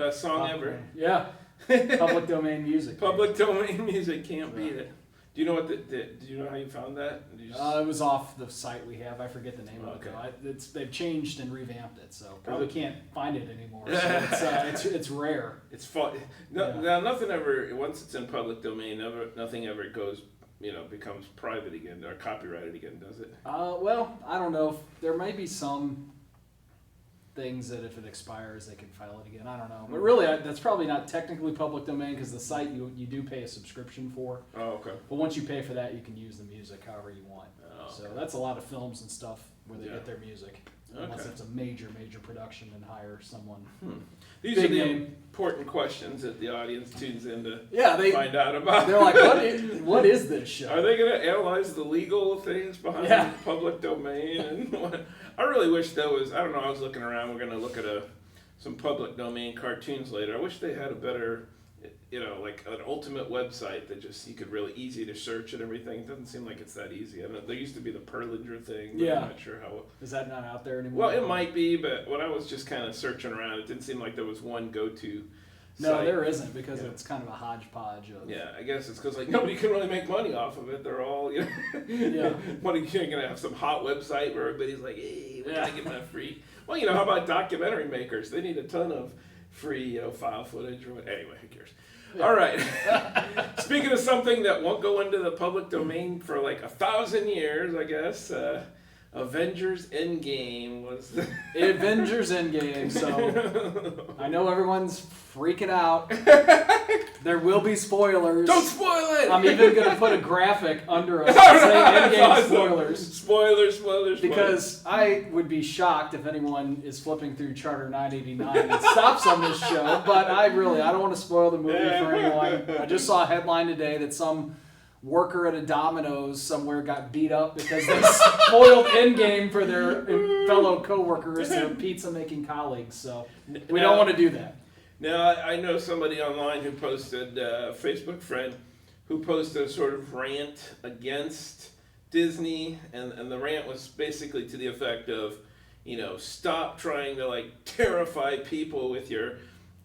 Best song ever. Yeah. Public domain music. Public domain music, can't beat it. Do you know what do you know how you found that? It was off the site we have. I forget the name of it Okay. though. They've changed and revamped it, so probably can't find it anymore. So it's rare. It's fun. Now nothing ever, once it's in public domain, nothing ever goes, becomes private again or copyrighted again, does it? Well, I don't know. There may be some things that if it expires, they can file it again. I don't know. But really, that's probably not technically public domain because the site you do pay a subscription for. Oh, okay. But once you pay for that, you can use the music however you want. Oh, okay. So that's a lot of films and stuff where they get their music. Unless Okay. it's a major production and hire someone. These are the important questions that the audience tunes in to find out about. They're like, what is this show? Are they going to analyze the legal things behind the public domain? And what? I really wish there was, I don't know, I was looking around, we're going to look at some public domain cartoons later. I wish they had a better, like an ultimate website that just, you could really easy to search and everything. It doesn't seem like it's that easy. I know there used to be the Perlinger thing, but I'm not sure how. Is that not out there anymore? Well, it might be, but when I was just kind of searching around, it didn't seem like there was one go-to No, site. there isn't because it's kind of a hodgepodge of. Yeah, I guess it's because nobody can really make money off of it. They're all, what are you going to have some hot website where everybody's like, hey, where can I get my free? Well, how about documentary makers? They need a ton of free, file footage or what. Anyway, who cares? Yeah. All right. Speaking of something that won't go into the public domain for like 1,000 years, I guess. Avengers Endgame was the Avengers Endgame. So I know everyone's freaking out. There will be spoilers. Don't spoil it. I'm even going to put a graphic under us saying Endgame spoilers. Spoilers. Because I would be shocked if anyone is flipping through Charter 989 and stops on this show. But I don't want to spoil the movie for anyone. I just saw a headline today that some worker at a Domino's somewhere got beat up because they spoiled Endgame for their fellow co-workers, their pizza-making colleagues. So we don't want to do that. Now, I know somebody online who posted, a Facebook friend, who posted a sort of rant against Disney, and the rant was basically to the effect of, stop trying to terrify people with your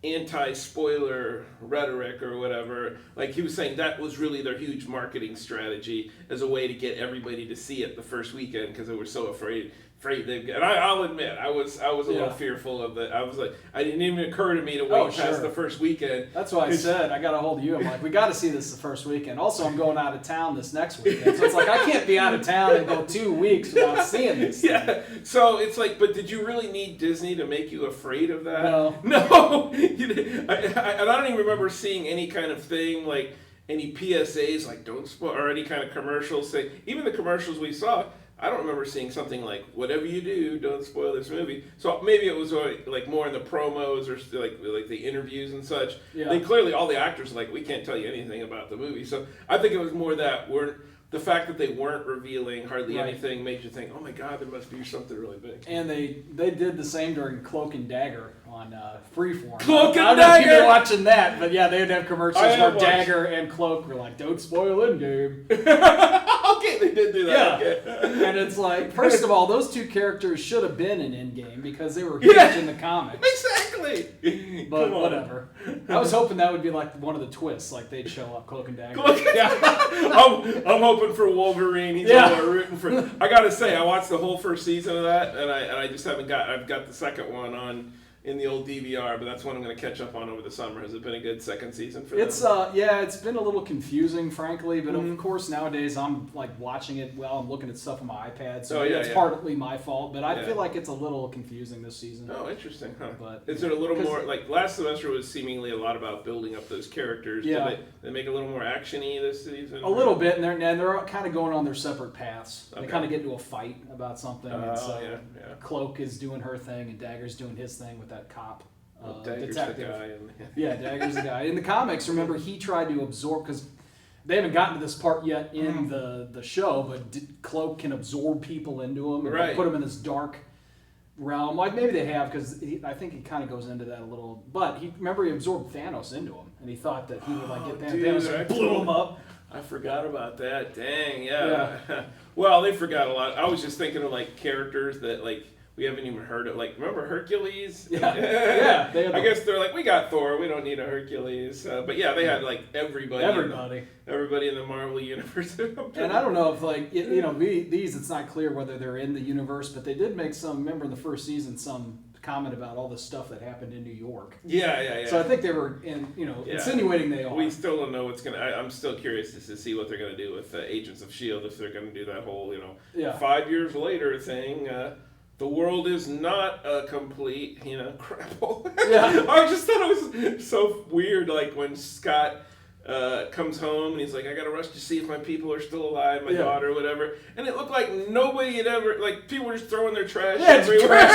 anti-spoiler rhetoric or whatever. Like he was saying that was really their huge marketing strategy as a way to get everybody to see it the first weekend because they were so afraid they'd get. And I'll admit, I was a little fearful of it. I was like, it didn't even occur to me to wait past the first weekend. That's why I said I got a hold of you. I'm like, we got to see this the first weekend. Also, I'm going out of town this next weekend, so it's like I can't be out of town and go 2 weeks without seeing this. Yeah. So it's like, but did you really need Disney to make you afraid of that? No. And I don't even remember seeing any kind of thing like any PSAs like don't spoil or any kind of commercials say. Even the commercials we saw, I don't remember seeing something like whatever you do, don't spoil this movie. So maybe it was like more in the promos or like the interviews and such. Yeah. They clearly all the actors are like, we can't tell you anything about the movie. So I think it was more that the fact that they weren't revealing hardly anything made you think, oh my God, there must be something really big. And they did the same during Cloak and Dagger on Freeform. Cloak and I don't know Dagger! if you've been watching that, but yeah, they would have commercials where Dagger and Cloak were like, don't spoil Endgame. Okay, they did do that. Yeah. Okay. And it's like, first of all, those two characters should have been in Endgame because they were huge in the comics. Exactly. But whatever. I was hoping that would be like one of the twists, like they'd show up Cloak and Dagger. I'm hoping for Wolverine. He's all rooting for. I gotta say, I watched the whole first season of that, and I just haven't I've got the second one on in the old DVR, but that's one I'm going to catch up on over the summer. Has it been a good second season for them? It's been a little confusing, frankly, but of course nowadays I'm like watching it while I'm looking at stuff on my iPad, so it's partly my fault, but I feel like it's a little confusing this season. Oh, interesting, huh? But is it a little more, like last semester was seemingly a lot about building up those characters. Yeah. Did they make it a little more action-y this season? A little bit, and they're kind of going on their separate paths. Okay. They kind of get into a fight about something, and so Cloak is doing her thing, and Dagger's doing his thing with that cop. Dagger's detective. the guy. Yeah, Dagger's the guy. In the comics, remember, he tried to absorb, because they haven't gotten to this part yet in the show, but Cloak can absorb people into him and put him in this dark realm. Like, maybe they have, because I think he kind of goes into that a little. But he absorbed Thanos into him, and he thought that he would get Thanos and blew him up. I forgot about that. Dang, yeah. Well, they forgot a lot. I was just thinking of characters that we haven't even heard of. Like, remember Hercules? Yeah. I guess they're like, we got Thor, we don't need a Hercules. But yeah, they had like everybody in the Marvel universe. And I don't know if like these, it's not clear whether they're in the universe, but they did make remember in the first season some comment about all the stuff that happened in New York. Yeah. So I think they were insinuating they are. We still don't know what's I'm still curious to see what they're gonna do with Agents of S.H.I.E.L.D. if they're gonna do that whole 5 years later thing. The world is not a complete crap hole. Yeah. I just thought it was so weird, like when Scott comes home and he's like, I gotta rush to see if my people are still alive, my daughter, whatever. And it looked like nobody had ever, like, people were just throwing their trash everywhere.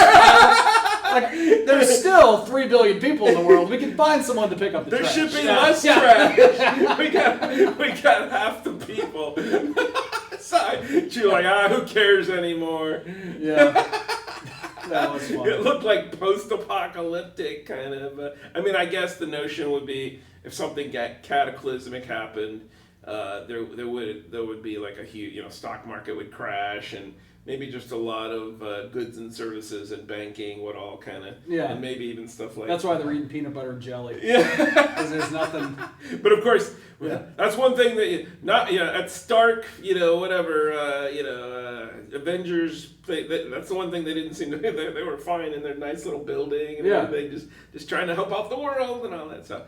Like, there's still 3 billion people in the world. We can find someone to pick up the They're trash. shipping less trash. we got half the people. So you're like, who cares anymore? Yeah. That was funny. It looked like post-apocalyptic kind of. I guess the notion would be if something cataclysmic happened, there would be like a huge, stock market would crash and maybe just a lot of goods and services and banking would all kind of, and maybe even stuff like. That's why they're eating peanut butter and jelly. Yeah, because there's nothing. But of course, that's one thing that at Stark, whatever, Avengers. That's the one thing they didn't seem to. They were fine in their nice little building and everything, just trying to help out the world and all that stuff.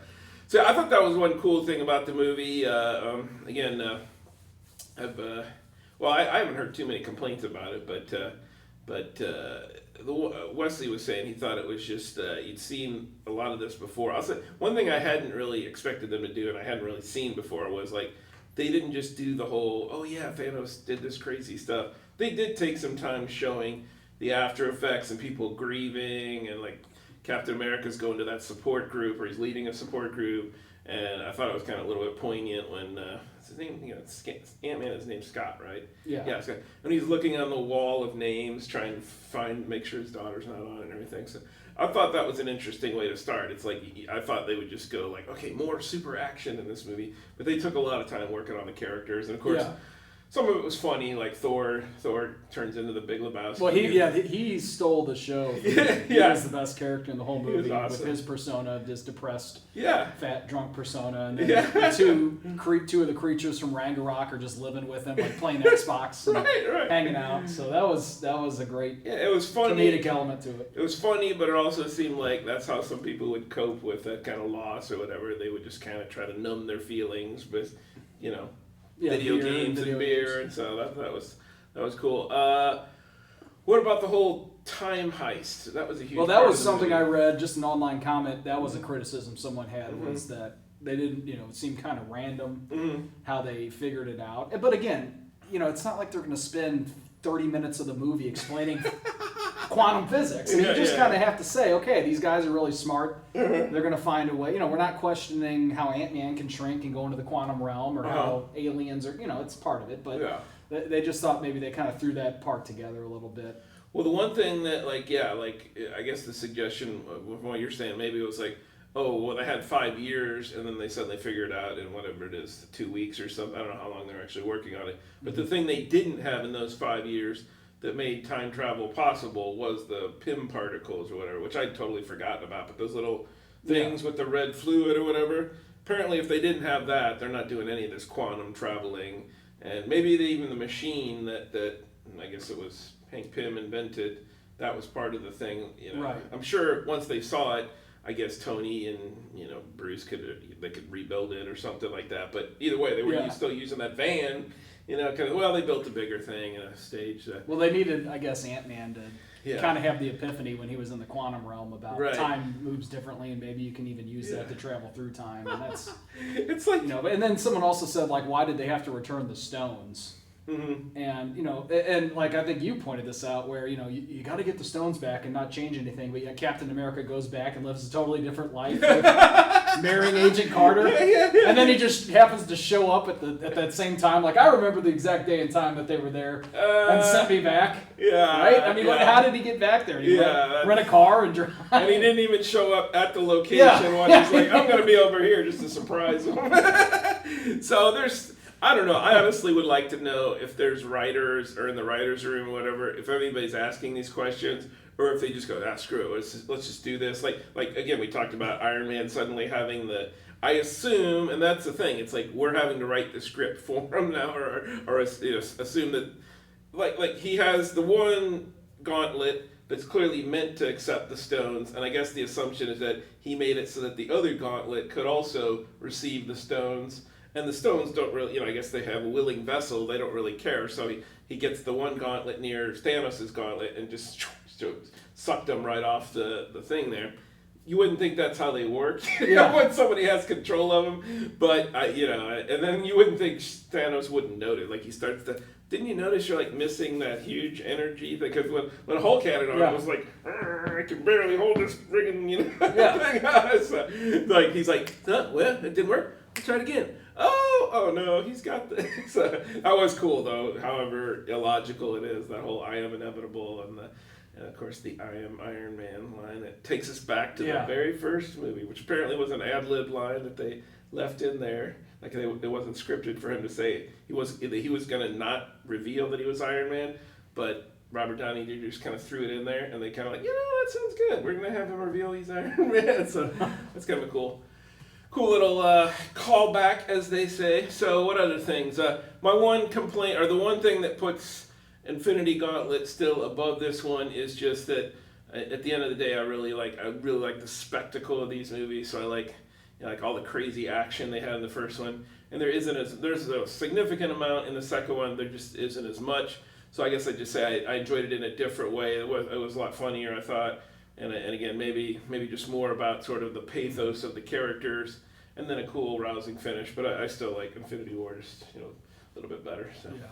So I thought that was one cool thing about the movie. I haven't heard too many complaints about it, but Wesley was saying he thought it was just you'd seen a lot of this before. I'll say one thing I hadn't really expected them to do, and I hadn't really seen before, was like they didn't just do the whole Thanos did this crazy stuff. They did take some time showing the after effects and people grieving, and like Captain America's going to that support group, or he's leading a support group. And I thought it was kind of a little bit poignant when his name, Ant-Man, his name's Scott, right? Yeah, Scott. When he's looking on the wall of names, trying to make sure his daughter's not on it and everything. So I thought that was an interesting way to start. It's like, I thought they would just go like, okay, more super action in this movie. But they took a lot of time working on the characters. And of course, some of it was funny, like Thor turns into the Big Lebowski. Well, he stole the show. He was the best character in the whole movie with his persona, this depressed, fat, drunk persona. And then two of the creatures from Ragnarok are just living with him, like playing Xbox and hanging out. So that was a great it was funny. Comedic element to it. It was funny, but it also seemed like that's how some people would cope with that kind of loss or whatever. They would just kind of try to numb their feelings with, video games and beer, and so that was cool. What about the whole time heist? That was a huge. Well, that was something I read, just an online comment. That was a criticism someone had, was that they didn't, it seemed kind of random how they figured it out. But again, it's not like they're going to spend 30 minutes of the movie explaining quantum physics. You just kind of have to say, okay, these guys are really smart. They're going to find a way. We're not questioning how Ant-Man can shrink and go into the quantum realm, or how aliens are, it's part of it. But they just thought maybe they kind of threw that part together a little bit. Well, the one thing that, I guess the suggestion from what you're saying, maybe it was like, they had 5 years, and then they suddenly figured out in whatever it is, 2 weeks or something. I don't know how long they're actually working on it. But the thing they didn't have in those 5 years that made time travel possible was the PIM particles or whatever, which I'd totally forgotten about. But those little things with the red fluid or whatever, apparently if they didn't have that, they're not doing any of this quantum traveling. And maybe even the machine that I guess it was Hank Pym invented, that was part of the thing. Right. I'm sure once they saw it, I guess Tony and Bruce could rebuild it or something like that. But either way, they were still using that van. They built a bigger thing and a stage. Well, they needed, I guess, Ant-Man to kind of have the epiphany when he was in the quantum realm about time moves differently, and maybe you can even use that to travel through time. And that's, it's like, and then someone also said, like, why did they have to return the stones? And and like I think you pointed this out, where you got to get the stones back and not change anything, but yet Captain America goes back and lives a totally different life, marrying Agent Carter, and then he just happens to show up at that same time. Like, I remember the exact day and time that they were there and sent me back. Right? I mean, how did he get back there? Did he rent a car and drive? And he didn't even show up at the location when he's like, I'm going to be over here just to surprise him. So I don't know. I honestly would like to know if there's writers or in the writers' room or whatever, if anybody's asking these questions, or if they just go, screw it, let's just do this. Like again, we talked about Iron Man suddenly having the. I assume, and that's the thing. It's like we're having to write the script for him now, or assume that, like he has the one gauntlet that's clearly meant to accept the stones, and I guess the assumption is that he made it so that the other gauntlet could also receive the stones. And the stones don't really, I guess they have a willing vessel. They don't really care. So he gets the one gauntlet near Thanos' gauntlet and just sucked them right off the thing there. You wouldn't think that's how they work when somebody has control of them. But, and then you wouldn't think Thanos wouldn't notice. Like he starts to, didn't you notice you're like missing that huge energy? Because when Hulk had it on, it was like, I can barely hold this friggin' thing on. So, like he's like, well, it didn't work. Let's try it again. Oh no, he's got this. That was cool though, however illogical it is, that whole I am inevitable and of course the I am Iron Man line. It takes us back to the very first movie, which apparently was an ad-lib line that they left in there. Like it wasn't scripted for him to say he was going to not reveal that he was Iron Man, but Robert Downey Jr. just kind of threw it in there, and they kind of like, that sounds good. We're going to have him reveal he's Iron Man. So that's kind of cool little callback, as they say. So what other things? My one complaint, or the one thing that puts Infinity Gauntlet still above this one, is just that at the end of the day, I really like the spectacle of these movies. So I like all the crazy action they had in the first one, and there's a significant amount in the second one. There just isn't as much. So I guess I'd just say I enjoyed it in a different way. It was a lot funnier, I thought. And again, maybe just more about sort of the pathos of the characters, and then a cool, rousing finish. But I still like Infinity War just a little bit better. So. Yeah.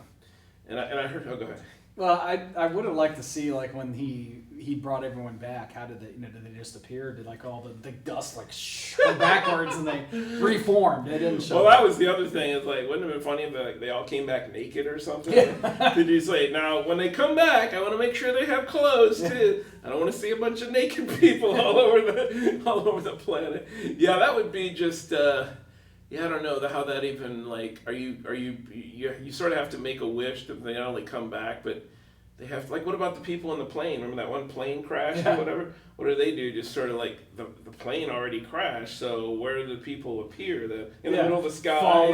And I heard. Oh, go ahead. Well, I would have liked to see like when he brought everyone back. How did they did they just appear? Did like all the dust like go backwards and they reformed? They didn't show. Well, that was the other thing. Is like, wouldn't it have been funny if like, they all came back naked or something? Yeah. Did you say now when they come back, I want to make sure they have clothes too. I don't want to see a bunch of naked people all over the planet. Yeah, that would be just. I don't know how that even like. You sort of have to make a wish that they not only come back, but they have like. What about the people in the plane? Remember that one plane crash or whatever? What do they do? Just sort of like the plane already crashed. So where do the people appear? In the middle of the sky.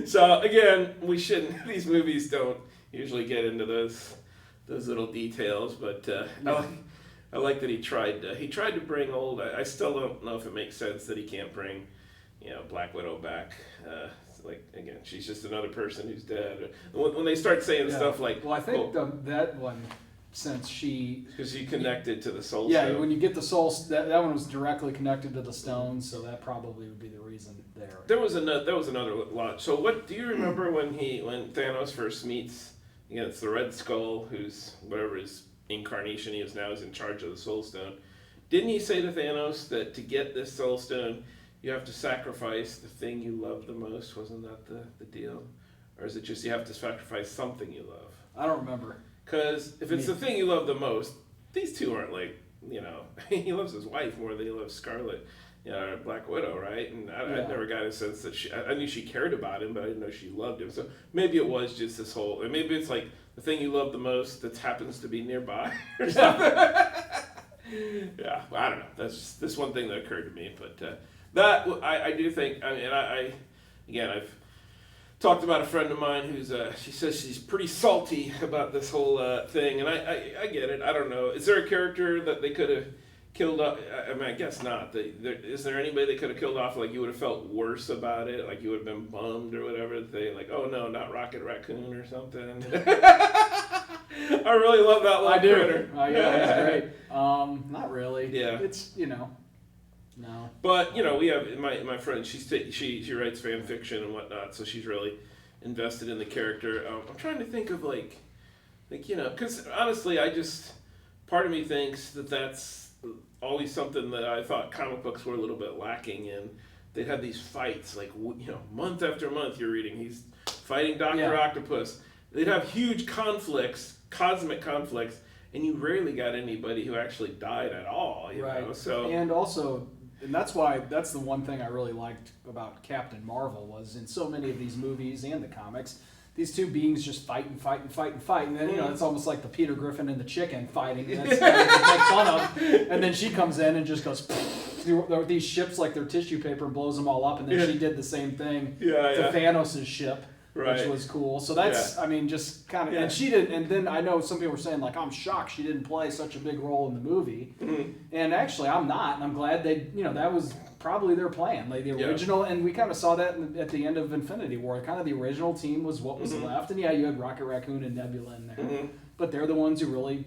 So again, we shouldn't. These movies don't usually get into those little details, but I like that he tried to bring old. I still don't know if it makes sense that he can't bring, Black Widow back. Like again, she's just another person who's dead. When they start saying stuff like, well, I think that one, since because she connected to the soul. Yeah, stone. when you get the soul, that one was directly connected to the stone, so that probably would be the reason there. There was another lot. So what do you remember when Thanos first meets? It's the Red Skull, who's whatever his incarnation he is now, is in charge of the Soul Stone. Didn't he say to Thanos that to get this Soul Stone, you have to sacrifice the thing you love the most? Wasn't that the deal? Or is it just you have to sacrifice something you love? I don't remember. Because if it's the thing you love the most, these two aren't like, he loves his wife more than he loves Scarlet, Black Widow, right? And I never got a sense that I knew she cared about him, but I didn't know she loved him. So maybe it was just this whole, and maybe it's like the thing you love the most that happens to be nearby or something. Yeah, I don't know. That's just this one thing that occurred to me, but that I do think. I mean, I've talked about a friend of mine who's she says she's pretty salty about this whole thing, and I get it. I don't know. Is there a character that they could have killed off? I mean, I guess not. Is there anybody they could have killed off? Like you would have felt worse about it, like you would have been bummed or whatever. They like, oh no, not Rocket Raccoon or something. I really love that little critter. Yeah, he's great. Not really. Yeah. It's no. But we have my friend. She writes fan fiction and whatnot, so she's really invested in the character. I'm trying to think of like because honestly, part of me thinks that's always something that I thought comic books were a little bit lacking in. They'd have these fights like month after month. You're reading he's fighting Dr. Octopus. They'd have huge conflicts, cosmic conflicts, and you rarely got anybody who actually died at all. You know? So and also And that's the one thing I really liked about Captain Marvel was in so many of these movies and the comics, these two beings just fight. And then, it's almost like the Peter Griffin and the chicken fighting, and that's kind of what they make fun of. And then she comes in and just goes through these ships like they're tissue paper and blows them all up. And then she did the same thing to Thanos' ship, which was cool. So that's, just kind of, and she didn't, and then I know some people were saying, like, I'm shocked she didn't play such a big role in the movie. And actually, I'm not, and I'm glad they, that was probably their plan. Like the original, and we kind of saw that at the end of Infinity War. Kind of the original team was what was left, and you had Rocket Raccoon and Nebula in there, but they're the ones who really,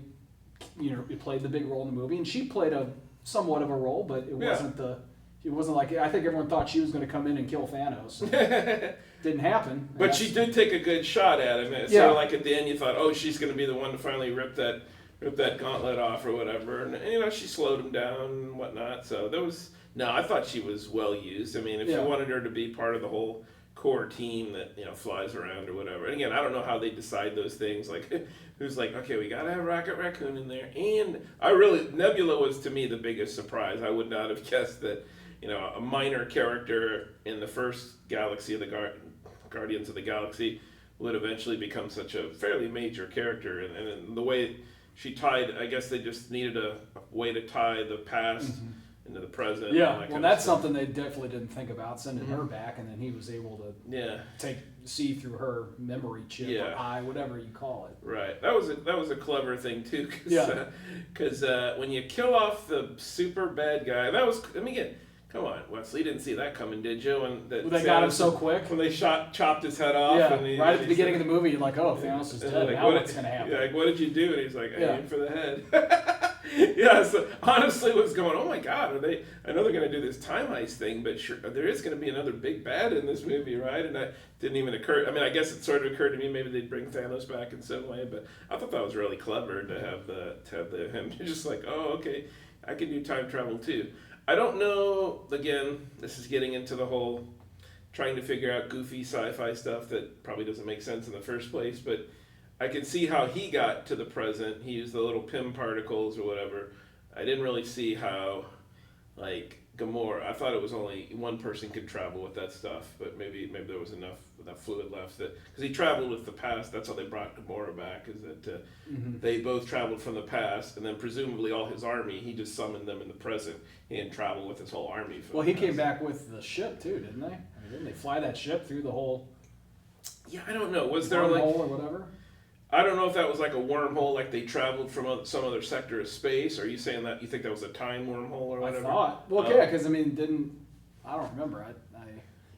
played the big role in the movie. And she played a somewhat of a role, but it wasn't it wasn't like, I think everyone thought she was going to come in and kill Thanos. Didn't happen. But she did take a good shot at him. It's sort of like at the end you thought, oh, she's going to be the one to finally rip that gauntlet off or whatever. And, she slowed him down and whatnot. So there was... No, I thought she was well used. I mean, if you wanted her to be part of the whole core team that, flies around or whatever. And again, I don't know how they decide those things. Like, who's like, okay, we got to have Rocket Raccoon in there. And Nebula was to me the biggest surprise. I would not have guessed that, a minor character in the first Galaxy of the Guardians of the Galaxy would eventually become such a fairly major character. And the way she tied, I guess they just needed a way to tie the past into the present. Yeah, well, that's something they definitely didn't think about, sending her back, and then he was able to see through her memory chip or eye, whatever you call it. Right. That was a clever thing too, because when you kill off the super bad guy, come on, Wesley, you didn't see that coming, did you? When they got him so quick. When they chopped his head off. Yeah, right at the beginning of the movie, you're like, oh, Thanos is dead. Now what's going to happen? Like, what did you do? And he's like, I aimed for the head. So honestly was going, oh my God, I know they're going to do this time heist thing, but sure, there is going to be another big bad in this movie, right? And that didn't even occur. I mean, I guess it sort of occurred to me maybe they'd bring Thanos back in some way, but I thought that was really clever to have him just like, oh, okay, I can do time travel too. I don't know, again, this is getting into the whole trying to figure out goofy sci-fi stuff that probably doesn't make sense in the first place, but I can see how he got to the present. He used the little Pym particles or whatever. I didn't really see how, like, Gamora, I thought it was only one person could travel with that stuff, but maybe there was enough fluid left that, because he traveled with the past. That's how they brought Gamora back, is that they both traveled from the past, and then presumably all his army, he just summoned them in the present. He didn't travel with his whole army. He came back with the ship too, didn't they? Didn't they fly that ship through the whole? Yeah, I don't know. Was there like wormhole or whatever? I don't know if that was like a wormhole, like they traveled from some other sector of space. Are you saying that you think that was a time wormhole or whatever? I thought. Well, yeah, because I don't remember.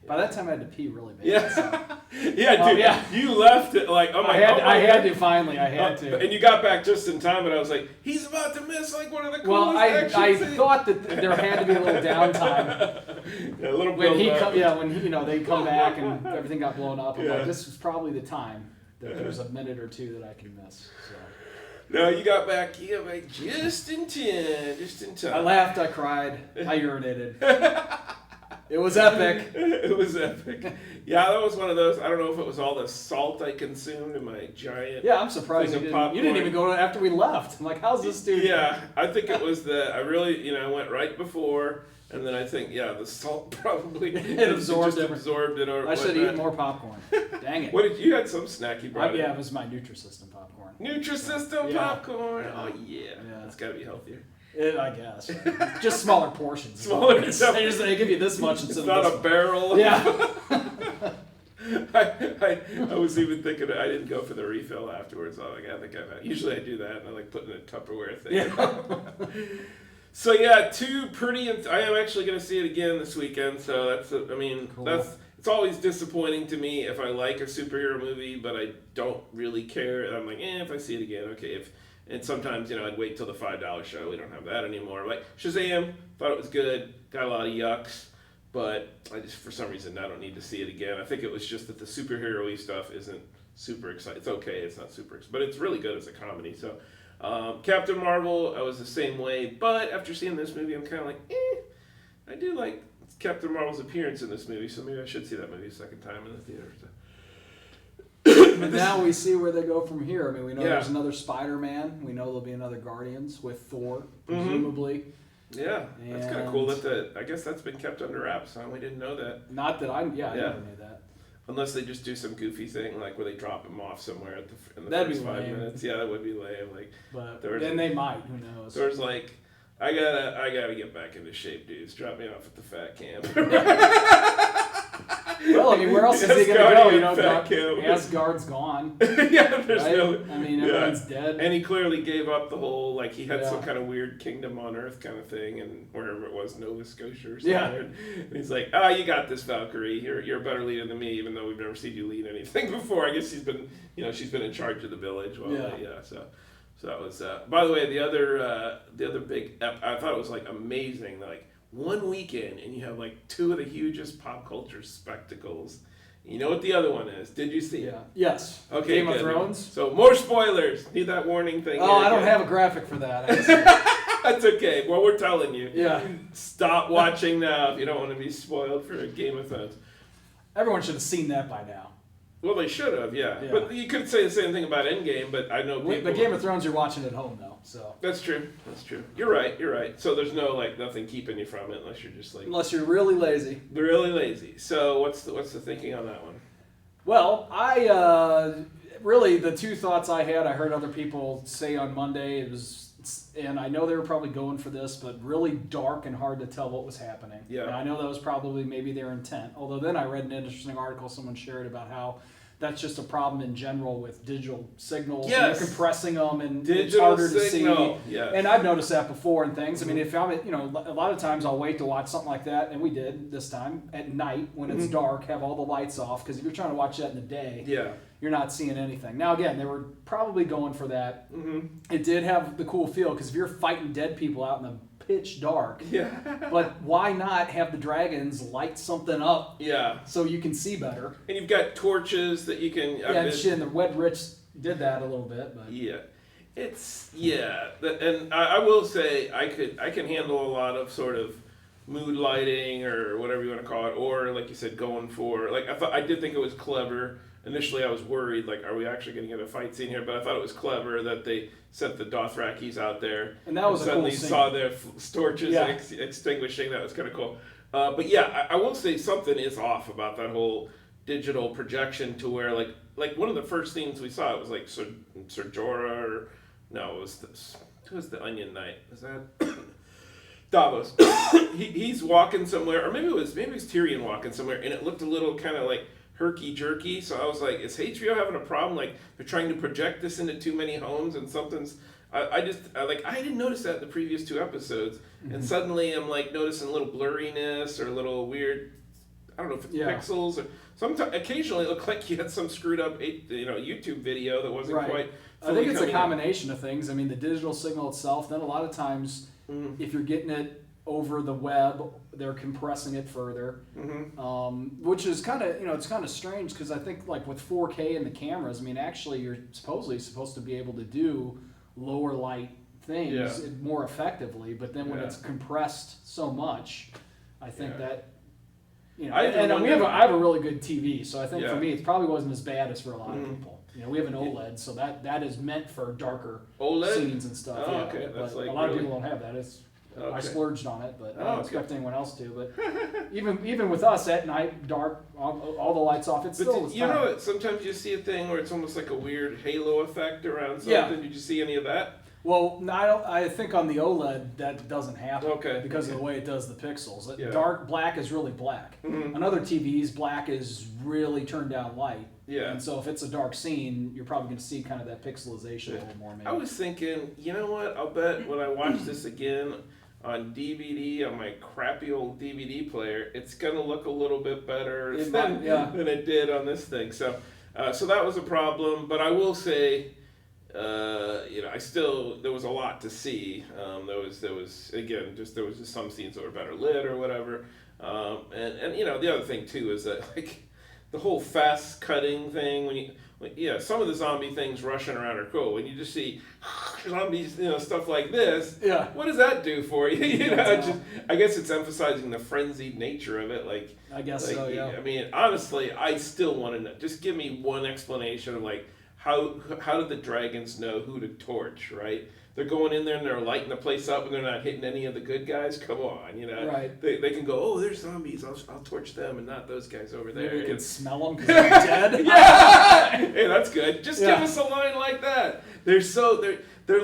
By that time I had to pee really bad. Yeah, so. Dude. You left it like, oh my God. I had to. And you got back just in time, and I was like, he's about to miss like one of the coolest action I scenes. thought that there had to be a little downtime. A little when they come back and everything got blown up. I'm like, this was probably the time that there's a minute or two that I can miss. So. No, you got back just in time. I laughed, I cried, I urinated. It was epic. It was epic. Yeah, that was one of those. I don't know if it was all the salt I consumed in my giant. Yeah, I'm surprised you didn't even go after we left. I'm like, how's this dude? Yeah, I think it was I I went right before, and then I think the salt probably absorbed it. Or I should have eaten more popcorn. Dang it. You had some snack you brought? Yeah, it was my Nutrisystem popcorn. Nutrisystem popcorn. Oh yeah, that's got to be healthier. I guess. Just smaller portions. They give you this much instead of not a barrel. Yeah. I was even thinking I didn't go for the refill afterwards. I think I've had. Usually I do that, and I like putting in a Tupperware thing. Yeah. So two pretty. I am actually going to see it again this weekend. So cool. It's always disappointing to me if I like a superhero movie, but I don't really care. And I'm like, if I see it again, okay. And sometimes, I'd wait till the $5 show. We don't have that anymore. Like Shazam, thought it was good. Got a lot of yucks. But I just, for some reason, I don't need to see it again. I think it was just that the superhero-y stuff isn't super exciting. It's okay. It's not super exciting. But it's really good as a comedy. So Captain Marvel, I was the same way. But after seeing this movie, I'm kind of like, I do like Captain Marvel's appearance in this movie. So maybe I should see that movie a second time in the theater. So. But now we see where they go from here. I mean, we know there's another Spider-Man. We know there'll be another Guardians with Thor, presumably. Yeah, that's kind of cool that I guess that's been kept under wraps, huh? We didn't know that. Not that I never knew that. Unless they just do some goofy thing, like where they drop him off somewhere in the That'd first be 5 lame. minutes. Yeah, that would be lame. Like, but then they might. Who knows? There's like, I gotta get back into shape, dudes. Drop me off at the fat camp. Well, I mean, where else is he gonna go? You know, Asgard's gone. Yeah, there's right? no. I mean, everyone's dead. And he clearly gave up the whole, like, he had some kind of weird kingdom on Earth kind of thing, and wherever it was, Nova Scotia or something. Yeah. And he's like, you got this, Valkyrie. You're a better leader than me, even though we've never seen you lead anything before. I guess she's been in charge of the village. Well, So that was. By the way, the other big. I thought it was like amazing. Like, one weekend and you have like two of the hugest pop culture spectacles. You know what the other one is? Did you see it? Yes. Okay. Game of Thrones. So more spoilers. Need that warning thing. Oh, I don't have a graphic for that. That's okay. Well, we're telling you. Yeah. Stop watching now if you don't want to be spoiled for Game of Thrones. Everyone should have seen that by now. Well, they should have, yeah. But you could say the same thing about Endgame, but I know people... But Game of Thrones you're watching at home, though, so... That's true. You're right. So there's no, like, nothing keeping you from it unless you're just, like... Unless you're really lazy. Really lazy. So what's the thinking on that one? Well, really, the two thoughts I had, I heard other people say on Monday, and I know they were probably going for this, but really dark and hard to tell what was happening. Yeah. And I know that was probably maybe their intent. Although then I read an interesting article someone shared about how that's just a problem in general with digital signals. Yes. And you're compressing them and it's harder to see. Yes. And I've noticed that before and things. I mean, if I'm, a lot of times I'll wait to watch something like that, and we did this time at night when it's dark, have all the lights off, because if you're trying to watch that in the day, you're not seeing anything. Now, again, they were probably going for that. It did have the cool feel, because if you're fighting dead people out in the pitch dark, but why not have the dragons light something up so you can see better? And you've got torches that you can... and the Wed Rich did that a little bit. But and I will say I can handle a lot of sort of mood lighting or whatever you want to call it, or like you said, going for... Like, I did think it was clever. Initially, I was worried, like, are we actually going to get a fight scene here? But I thought it was clever that they sent the Dothrakis out there. And that was suddenly a cool scene. Saw their torches extinguishing. That was kind of cool. But I will say something is off about that whole digital projection to where, like one of the first scenes we saw, it was like Ser Jorah, or... No, it was this. Who was the Onion Knight? Was that... Davos. He's walking somewhere, or maybe it was Tyrion walking somewhere, and it looked a little kind of like herky-jerky, so I was like, is HBO having a problem? Like, they're trying to project this into too many homes, and something's... I didn't notice that in the previous two episodes, and suddenly I'm, like, noticing a little blurriness, or a little weird... I don't know if it's pixels, or... Sometimes, occasionally it looked like you had some screwed-up, YouTube video that wasn't quite... I think it's a combination of things. I mean, the digital signal itself, then a lot of times, if you're getting it over the web, they're compressing it further, which is kind of, it's kind of strange, because I think, like, with 4K and the cameras, I mean, actually you're supposedly supposed to be able to do lower light things more effectively, but then when it's compressed so much, I think that, I have a really good TV, so I think for me it probably wasn't as bad as for a lot of people. We have an OLED, so that is meant for darker scenes and stuff. Oh, okay. That's but a lot of people don't have that. I splurged on it, but I don't expect anyone else to. But even with us at night, dark, all the lights off, it's still... Sometimes you see a thing where it's almost like a weird halo effect around something. Yeah. Did you see any of that? Well, I think on the OLED that doesn't happen because of the way it does the pixels. Dark black is really black. On other TVs, black is really turned down light. Yeah. And so if it's a dark scene, you're probably going to see kind of that pixelization a little more. Maybe. I was thinking, you know what? I'll bet when I watch this again on DVD, on my crappy old DVD player, it's going to look a little bit better than it did on this thing. So that was a problem. But I will say... there was a lot to see. There was just some scenes that were better lit or whatever. And the other thing too is that, like, the whole fast cutting thing, some of the zombie things rushing around are cool. When you just see zombies, stuff like this, what does that do for you? I guess it's emphasizing the frenzied nature of it. Like, I guess so, yeah. I mean, honestly, I still want to know. Just give me one explanation of, like, how do the dragons know who to torch, right? They're going in there and they're lighting the place up and they're not hitting any of the good guys. Come on, you know. Right. They can go, oh, there's zombies. I'll torch them and not those guys over there. Maybe they can smell them because they're dead. Yeah. Hey, that's good. Just Yeah. give us a line like that. They're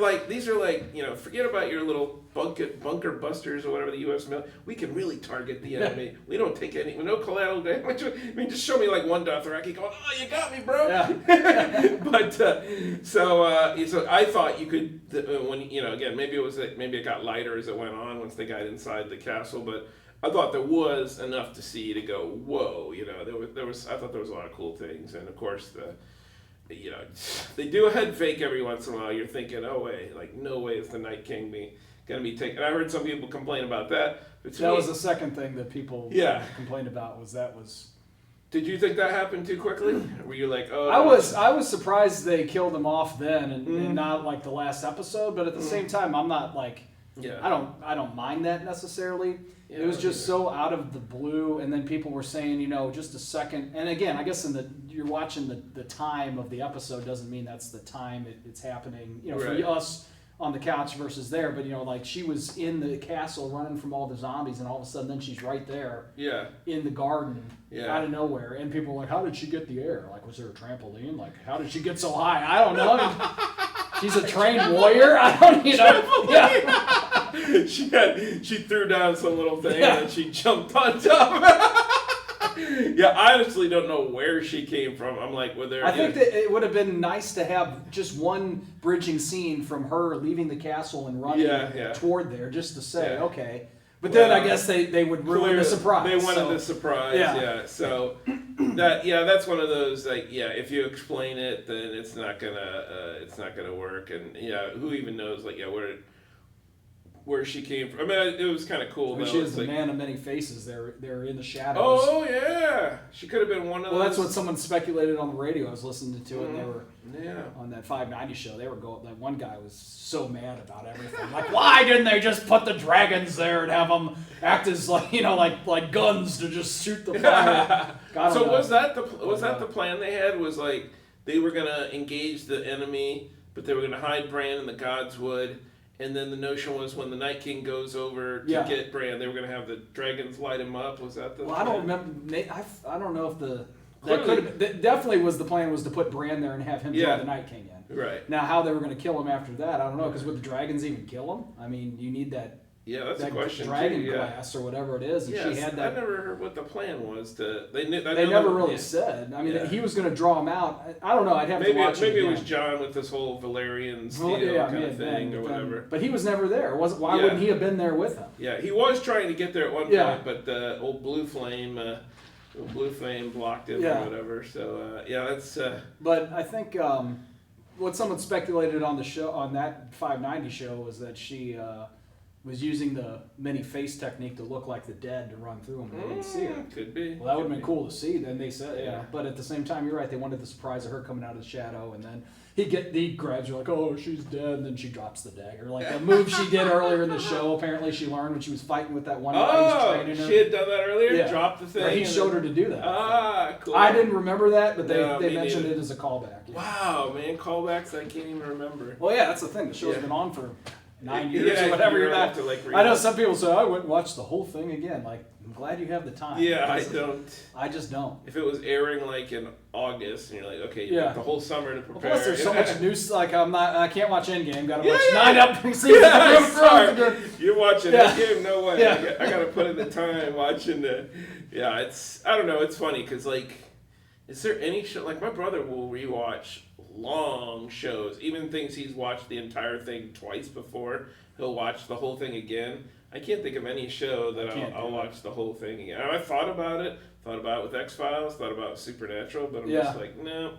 like, these are like, you know, forget about your little bunker busters or whatever the U.S. mail. We can really target the enemy. We don't take any, no collateral damage. I mean, just show me like one Dothraki going, oh, you got me, bro. Yeah. But so I thought you could when you know, again, maybe it got lighter as it went on once they got inside the castle, but I thought there was enough to see to go, whoa, you know, there was I thought there was a lot of cool things, and of course you know, they do a head fake every once in a while. You're thinking, oh wait, like no way is the Night King gonna be taken. And I heard some people complain about that. But That was the second thing that people complained about was. Did you think that happened too quickly? Or were you like, oh? I was surprised they killed him off then and not like the last episode. But at the same time, I'm not like, I don't mind that necessarily. Yeah, it was just so out of the blue, and then people were saying, you know, just a second. And again, I guess you're watching the time of the episode doesn't mean that's the time it's happening. You know, Right. for us on the couch versus there, but you know, like she was in the castle running from all the zombies, and all of a sudden then she's right there. Yeah. In the garden. Yeah. Out of nowhere, and people were like, "How did she get the air? Like, was there a trampoline? Like, how did she get so high? I don't know. She's a trained warrior. I don't, you know." Yeah. She threw down some little thing and she jumped on top. Yeah, I honestly don't know where she came from. I'm like, I think that it would have been nice to have just one bridging scene from her leaving the castle and running toward there, just to say, okay. But then I guess they would ruin the surprise. They wanted the surprise, So that's one of those like, if you explain it, then it's not gonna work, and who even knows like where she came from. I mean, it was kind of cool. I mean, she is the man of many faces. They're in the shadows. Oh yeah, she could have been one of those. Well, that's what someone speculated on the radio. I was listening to it, and they were on that 590 show. They were going. That one guy was so mad about everything. Like, why didn't they just put the dragons there and have them act as like guns to just shoot the fire? So was that the plan they had? Was like they were gonna engage the enemy, but they were gonna hide Bran in the Godswood. And then the notion was when the Night King goes over to get Bran, they were going to have the dragons light him up. Was that the? Well, I don't remember. I don't know if that could have definitely was the plan was to put Bran there and have him draw the Night King in. Right. Now how they were going to kill him after that, I don't know. Because would the dragons even kill him? I mean, you need that. Yeah, that's that a question. Dragon glass or whatever it is, and she had that. I never heard what the plan was. They never really said. I mean, he was going to draw him out. I don't know. I'd have to watch. Maybe it was John with this whole Valerian steel kind of thing or whatever. But he was never there. Why wouldn't he have been there with him? Yeah, he was trying to get there at one point, but the old Blue Flame blocked him or whatever. So that's. But I think what someone speculated on the show on that 590 show was that she. Was using the many face technique to look like the dead to run through them and they didn't see her. Could be. Well, that would have been cool to see. Then they said, But at the same time, you're right. They wanted the surprise of her coming out of the shadow, and then he grabs her like, oh, she's dead, and then she drops the dagger. Like a move she did earlier in the show. Apparently, she learned when she was fighting with that one guy who was training her. She had done that earlier. Yeah. Dropped the thing. Or he showed her to do that. Cool. I didn't remember that, but they mentioned it as a callback. Yeah. Wow, man, callbacks I can't even remember. Well, that's the thing. The show's been on for 9 years or whatever. You're not. I know some people say, I went and watched the whole thing again. Like, I'm glad you have the time. Yeah, I don't. I just don't. If it was airing like in August, and you're like, okay, you got the whole summer to prepare. Plus, there's so much news. Like, I can't watch Endgame. Got to watch 9 episodes. You're watching Endgame? No way. I got to put in the time watching the. Yeah, I don't know. It's funny because like, is there any show like my brother will rewatch long shows, even things he's watched the entire thing twice before. He'll watch the whole thing again. I can't think of any show that I'll watch the whole thing again. I thought about it with X-Files, thought about Supernatural, but I'm just like, no.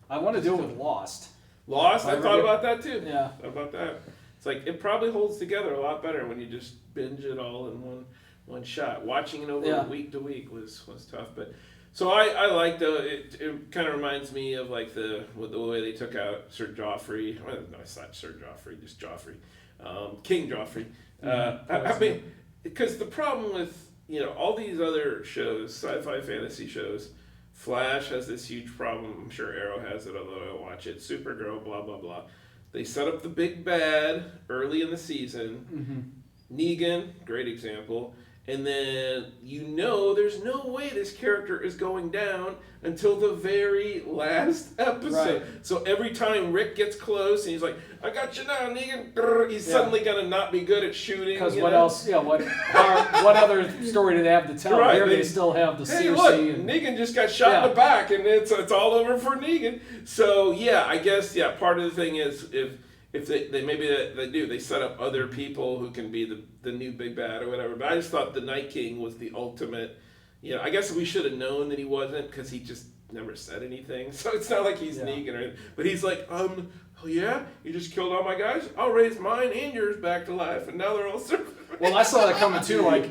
I want to do it with Lost. I thought about that too. Yeah. Thought about that. It's like, it probably holds together a lot better when you just binge it all in one shot. Watching it over week to week was tough, but. So I like it kind of reminds me of like the way they took out Sir Joffrey. Well, no, it's not Sir Joffrey, just Joffrey, King Joffrey. I mean, because the problem with all these other shows, sci-fi fantasy shows, Flash has this huge problem. I'm sure Arrow has it, although I don't watch it. Supergirl, blah, blah, blah. They set up the big bad early in the season. Negan, great example. And then there's no way this character is going down until the very last episode. Right. So every time Rick gets close and he's like, I got you now, Negan, he's suddenly going to not be good at shooting. Because what else? Yeah, what other story do they have to tell? Right, Here they still have the hey, Circe. look, And Negan just got shot in the back, and it's all over for Negan. So yeah, I guess part of the thing is if they set up other people who can be the new big bad or whatever. But I just thought the Night King was the ultimate. I guess we should have known that he wasn't, because he just never said anything. So it's not like he's Negan or anything. But he's like, oh yeah, you just killed all my guys? I'll raise mine and yours back to life, and now they're all surfing. Well, I saw that coming too, like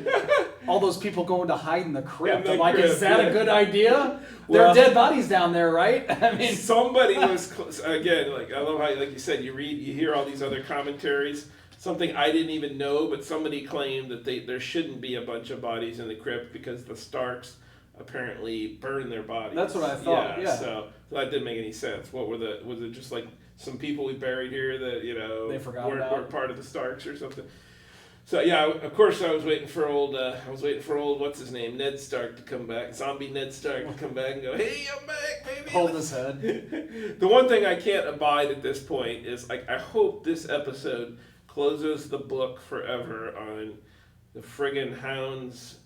all those people going to hide in the crypt. I'm like, is that a good idea? There are dead bodies down there, right? I mean, somebody was again, like, I love how, like you said, you hear all these other commentaries. Something I didn't even know, but somebody claimed that there shouldn't be a bunch of bodies in the crypt because the Starks apparently burned their bodies. That's what I thought. Yeah. So that didn't make any sense. Was it just like some people we buried here that they forgot weren't part of the Starks or something? So yeah, of course I was waiting for old what's his name, Ned Stark, to come back, zombie Ned Stark to come back and go, hey, I'm back, baby. Hold his head. The one thing I can't abide at this point is, like, I hope this episode closes the book forever on the friggin' Hound's,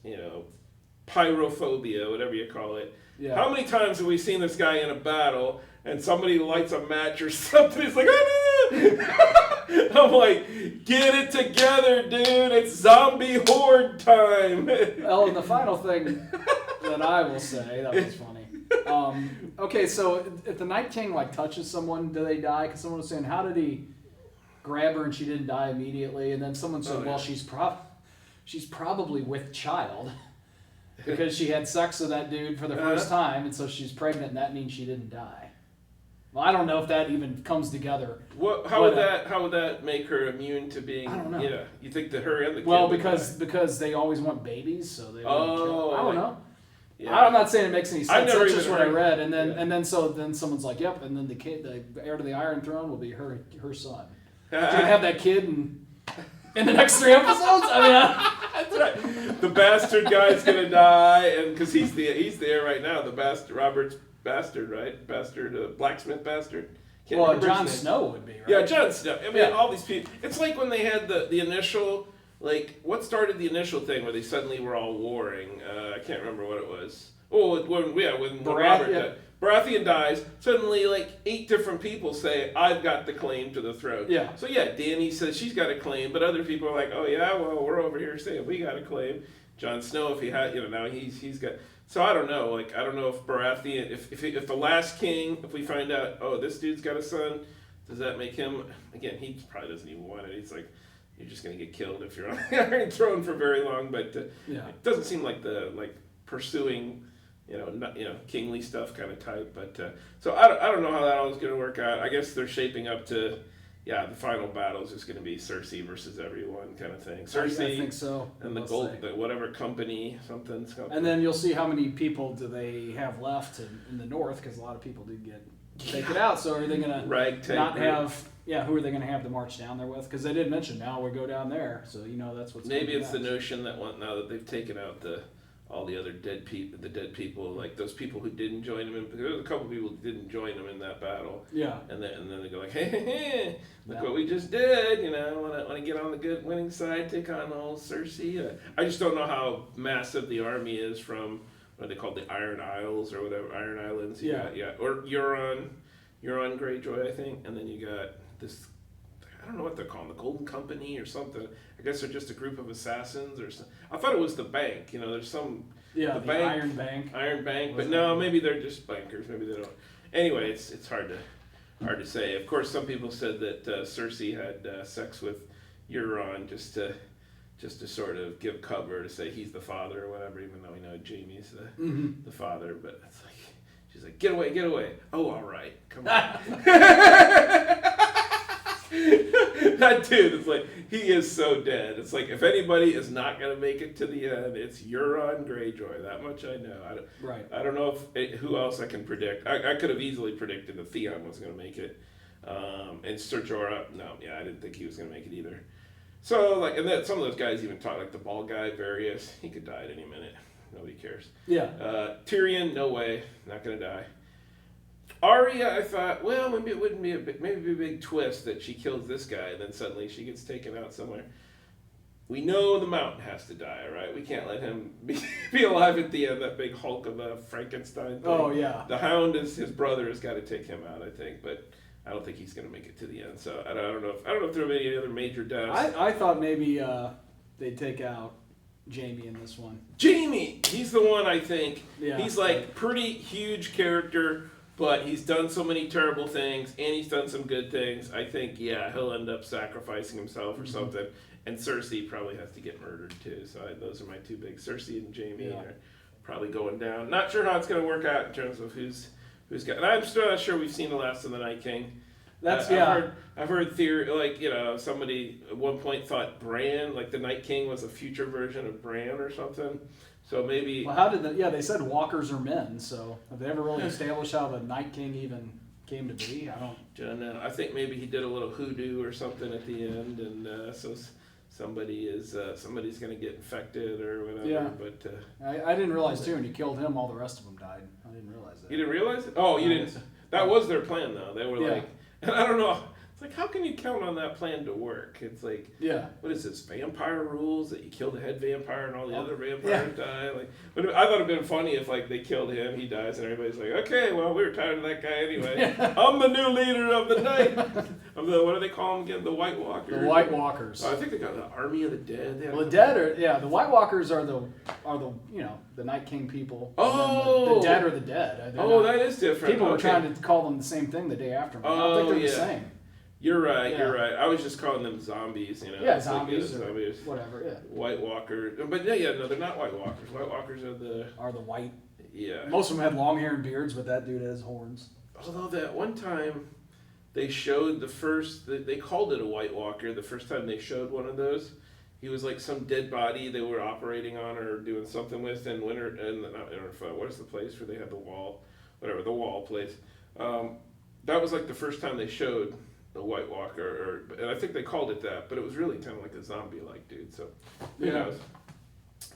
pyrophobia, whatever you call it. Yeah. How many times have we seen this guy in a battle and somebody lights a match or something? He's like, ah! I'm like, get it together, dude. It's zombie horde time. Well, and the final thing that I will say, that was funny. Okay, so if the Night King touches someone, do they die? Because someone was saying, how did he grab her and she didn't die immediately? And then someone said, well, she's probably with child because she had sex with that dude for the first time, and so she's pregnant, and that means she didn't die. Well, I don't know if that even comes together. How would that make her immune to being? I don't know. Yeah, you think that her and the kid? Well, because they always want babies, so they. Oh, I don't know. Yeah. I'm not saying it makes any sense. That's just what I read, and then someone's like, "Yep," and then the heir to the Iron Throne will be her son. She's gonna have that kid in the next 3 episodes. I mean, that's right. The bastard guy's gonna die, and because he's the heir right now. The bastard, Robert's bastard, right? Bastard, blacksmith bastard. Well, Jon Snow would be, right? Yeah, Jon Snow. I mean, all these people. It's like when they had the initial, what started the initial thing where they suddenly were all warring. I can't remember what it was. Oh, when Robert died. Baratheon dies, suddenly 8 different people say, I've got the claim to the throne. Yeah. So yeah, Dany says she's got a claim, but other people are like, oh yeah, well, we're over here saying we got a claim. Jon Snow, if he had, now he's got. So I don't know, I don't know if Baratheon, if the last king, if we find out, oh, this dude's got a son, does that make him, again, he probably doesn't even want it. He's like, you're just going to get killed if you're on the Iron Throne for very long, but it doesn't seem like the, pursuing, kingly stuff kind of type, but, so I don't know how that all is going to work out. I guess they're shaping up to, the final battle is just going to be Cersei versus everyone kind of thing. Cersei, I think so. And the whatever company, something. And then you'll see how many people do they have left in the north, because a lot of people did get taken out. So are they going to not have? Yeah, who are they going to have to march down there with? Because they did mention now we go down there, so that's what's. Maybe it's the notion that now that they've taken out all the other dead people, like those people who didn't join them, because there was a couple people who didn't join them in that battle. Yeah. And then they go like, hey, look what we just did, want to get on the good winning side, take on old Cersei. I just don't know how massive the army is from what they call the Iron Isles or whatever, Iron Islands. Or Euron Greyjoy, I think, and then you got this. I don't know what they're called, the Golden Company or something. I guess they're just a group of assassins or something. I thought it was the bank. There's some... Yeah, the bank. Iron Bank. But no, maybe they're just bankers. Maybe they don't. Anyway, it's hard to say. Of course, some people said that Cersei had sex with Euron just to sort of give cover, to say he's the father or whatever, even though we know Jaime's the father. But it's like... She's like, get away. Oh, all right. Come on. That dude is like, he is so dead. It's like, if anybody is not going to make it to the end, it's Euron Greyjoy. That much I know. I don't know who else I can predict. I could have easily predicted that Theon wasn't going to make it. And Ser Jorah, no, I didn't think he was going to make it either. So, like, and then some of those guys even talk, like the bald guy, Varys, he could die at any minute. Nobody cares. Yeah. Tyrion, no way, not going to die. Arya, I thought, well, maybe it wouldn't be a big twist that she kills this guy and then suddenly she gets taken out somewhere. We know the Mountain has to die, right? We can't let him be alive at the end, that big hulk of a Frankenstein thing. Oh, yeah. The Hound is his brother, has got to take him out, I think, but I don't think he's going to make it to the end. So I don't know if there are any other major deaths. I thought maybe they'd take out Jaime in this one. Jaime, he's the one I think. Yeah. He's like pretty huge character. But he's done so many terrible things, and he's done some good things. I think, he'll end up sacrificing himself or something. And Cersei probably has to get murdered, too. So those are my two big. Cersei and Jaime are probably going down. Not sure how it's going to work out in terms of who's got... And I'm still not sure we've seen the last of the Night King. I've heard theory, like, somebody at one point thought Bran, like the Night King was a future version of Bran or something. So maybe... Well, how did they said walkers are men, so have they ever really established how the Night King even came to be? I don't know. I think maybe he did a little hoodoo or something at the end, and so somebody's going to get infected or whatever. Yeah. But I didn't realize, too, when you killed him, all the rest of them died. I didn't realize that. You didn't realize it? Oh, you didn't. That was their plan, though. They were like... And I don't know... It's like, how can you count on that plan to work? It's like, what is this, vampire rules that you kill the head vampire and all the other vampires die? Like, but I thought it'd been funny if like they killed him, he dies, and everybody's like, okay, well, we were tired of that guy anyway. I'm the new leader of the night. Of the, what do they call them again? The White Walkers. The White Walkers. I think they got the Army of the Dead. Well, the dead are the White Walkers are the the Night King people. Oh, the dead are the dead. That is different. People were trying to call them the same thing the day after. But I don't think they're the same. You're right. I was just calling them zombies, Yeah, zombies, like, zombies, whatever. Yeah. White Walker, but no, they're not White Walkers. White Walkers are the white. Yeah. Most of them had long hair and beards, but that dude has horns. Although that one time, they showed they called it a White Walker. The first time they showed one of those, he was like some dead body they were operating on or doing something with. And not Winterfell. What is the place where they had the wall? Whatever, the wall place. That was like the first time they showed a White Walker, and I think they called it that, but it was really kind of like a zombie-like dude. So who knows?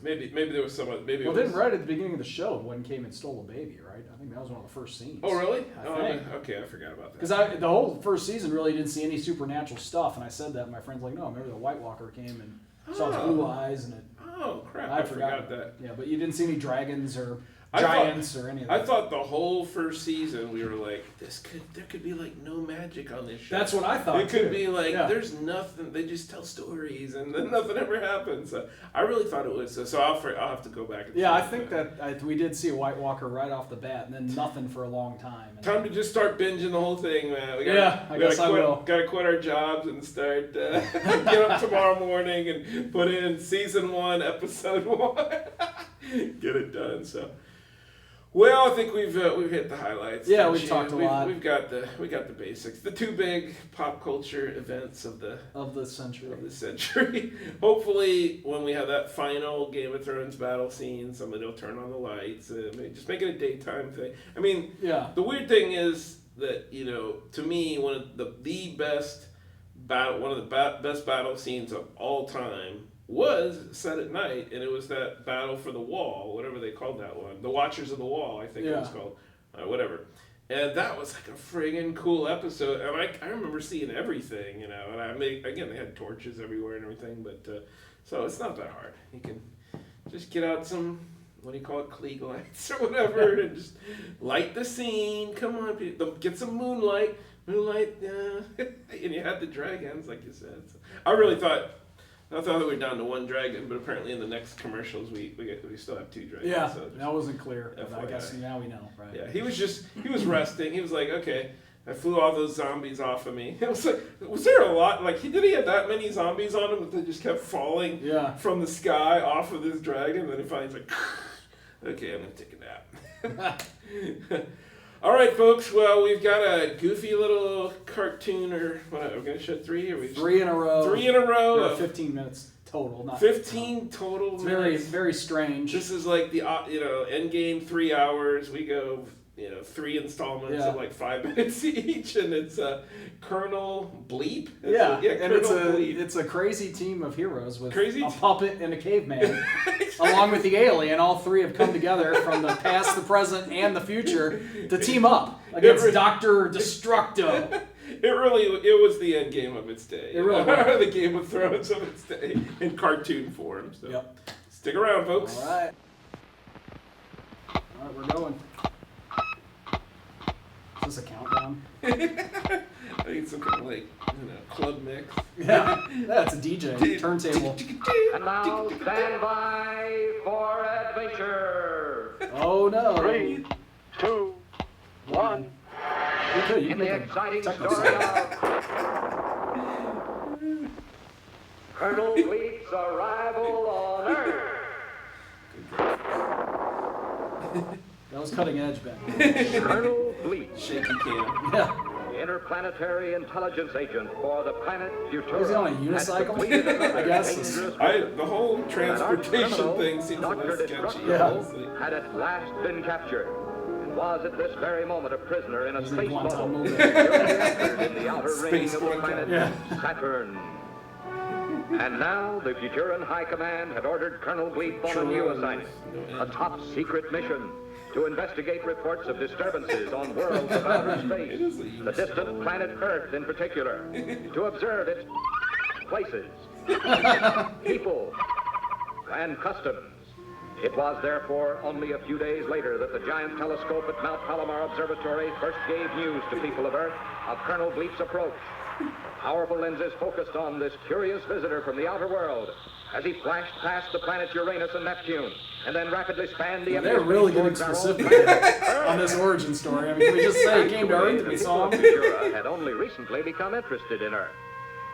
Maybe there was some. Maybe. Well, then right at the beginning of the show, one came and stole a baby, right? I think that was one of the first scenes. Oh, really? I think. Okay, I forgot about that. Because the whole first season really didn't see any supernatural stuff, and I said that, and my friend's like, no, remember the White Walker came and saw his blue eyes, and it. Oh crap! I forgot that. Yeah, but you didn't see any dragons or giants or any of that. I thought the whole first season we were like, there could be like no magic on this show. That's what I thought. It could be like there's nothing. They just tell stories and then nothing ever happens. So I really thought it was. So I'll have to go back. And I think that we did see a White Walker right off the bat, and then nothing for a long time. Time to just start binging the whole thing, man. I guess I will. Got to quit our jobs and start get up tomorrow morning and put in season 1, episode 1. Get it done. So. Well, I think we've hit the highlights. Yeah, we've talked a lot. We got the basics. The two big pop culture events of the century. Hopefully, when we have that final Game of Thrones battle scene, somebody will turn on the lights. Just make it a daytime thing. I mean, the weird thing is that to me, one of the best battle scenes of all time was set at night, and it was that battle for the wall, whatever they called that one, the Watchers of the Wall, I think it was called, whatever. And that was like a friggin' cool episode, and I remember seeing everything, and again, they had torches everywhere and everything, but so it's not that hard. You can just get out some, what do you call it, Klieg lights or whatever, and just light the scene. Come on, people, get some moonlight, and you had the dragons, like you said. So I really thought. I thought that we were down to one dragon, but apparently in the next commercials we still have 2 dragons. Yeah, so that wasn't clear. But I guess now we know, right? Yeah, he was resting. He was like, okay, I flew all those zombies off of me. It was like, was there a lot? Like, did he have that many zombies on him that they just kept falling from the sky off of this dragon? And then he finally was like, okay, I'm gonna take a nap. All right, folks. Well, we've got a goofy little cartoon, or what? We're going to show 3, or we 3 in a row. 3 in a row. There are Of 15 minutes total. Not 15 total. It's very, minutes. very strange. This is like the end game 3 hours. We go 3 installments of like 5 minutes each, and it's Colonel Bleep. And Bleep. it's a crazy team of heroes with Crazy a puppet and a caveman, along with the alien. All 3 have come together from the past, the present, and the future to team up against Dr. Destructo. It was the end game of its day. It really was. The Game of Thrones of its day in cartoon form. So stick around, folks. All right, we're going. Is this a countdown? I think it's some kind of club mix. Yeah, that's a DJ turntable. And now stand by for adventure. Oh no! 3, 2, 1. You In the exciting story of Colonel Bleep's arrival on Earth. That was cutting edge, Ben. Colonel Bleep, Shaky cam. Yeah. interplanetary intelligence agent for the planet Futura. Was he on a unicycle? I guess. The whole transportation thing seems a Dr. little sketchy. Yeah. Honestly. had at last been captured and was at this very moment a prisoner in a space bubble in the outer ring of the planet Saturn. And now the Futuran High Command had ordered Colonel Bleep on a new assignment, a top secret mission to investigate reports of disturbances on worlds of outer space, the distant planet Earth in particular, to observe its places, people, and customs. It was therefore only a few days later that the giant telescope at Mount Palomar Observatory first gave news to people of Earth of Colonel Bleep's approach. Powerful lenses focused on this curious visitor from the outer world as he flashed past the planets Uranus and Neptune, and then rapidly spanned the... They're really getting specific on this origin story. I mean, can we just say he came to Earth and we saw him? Futura had only recently become interested in Earth.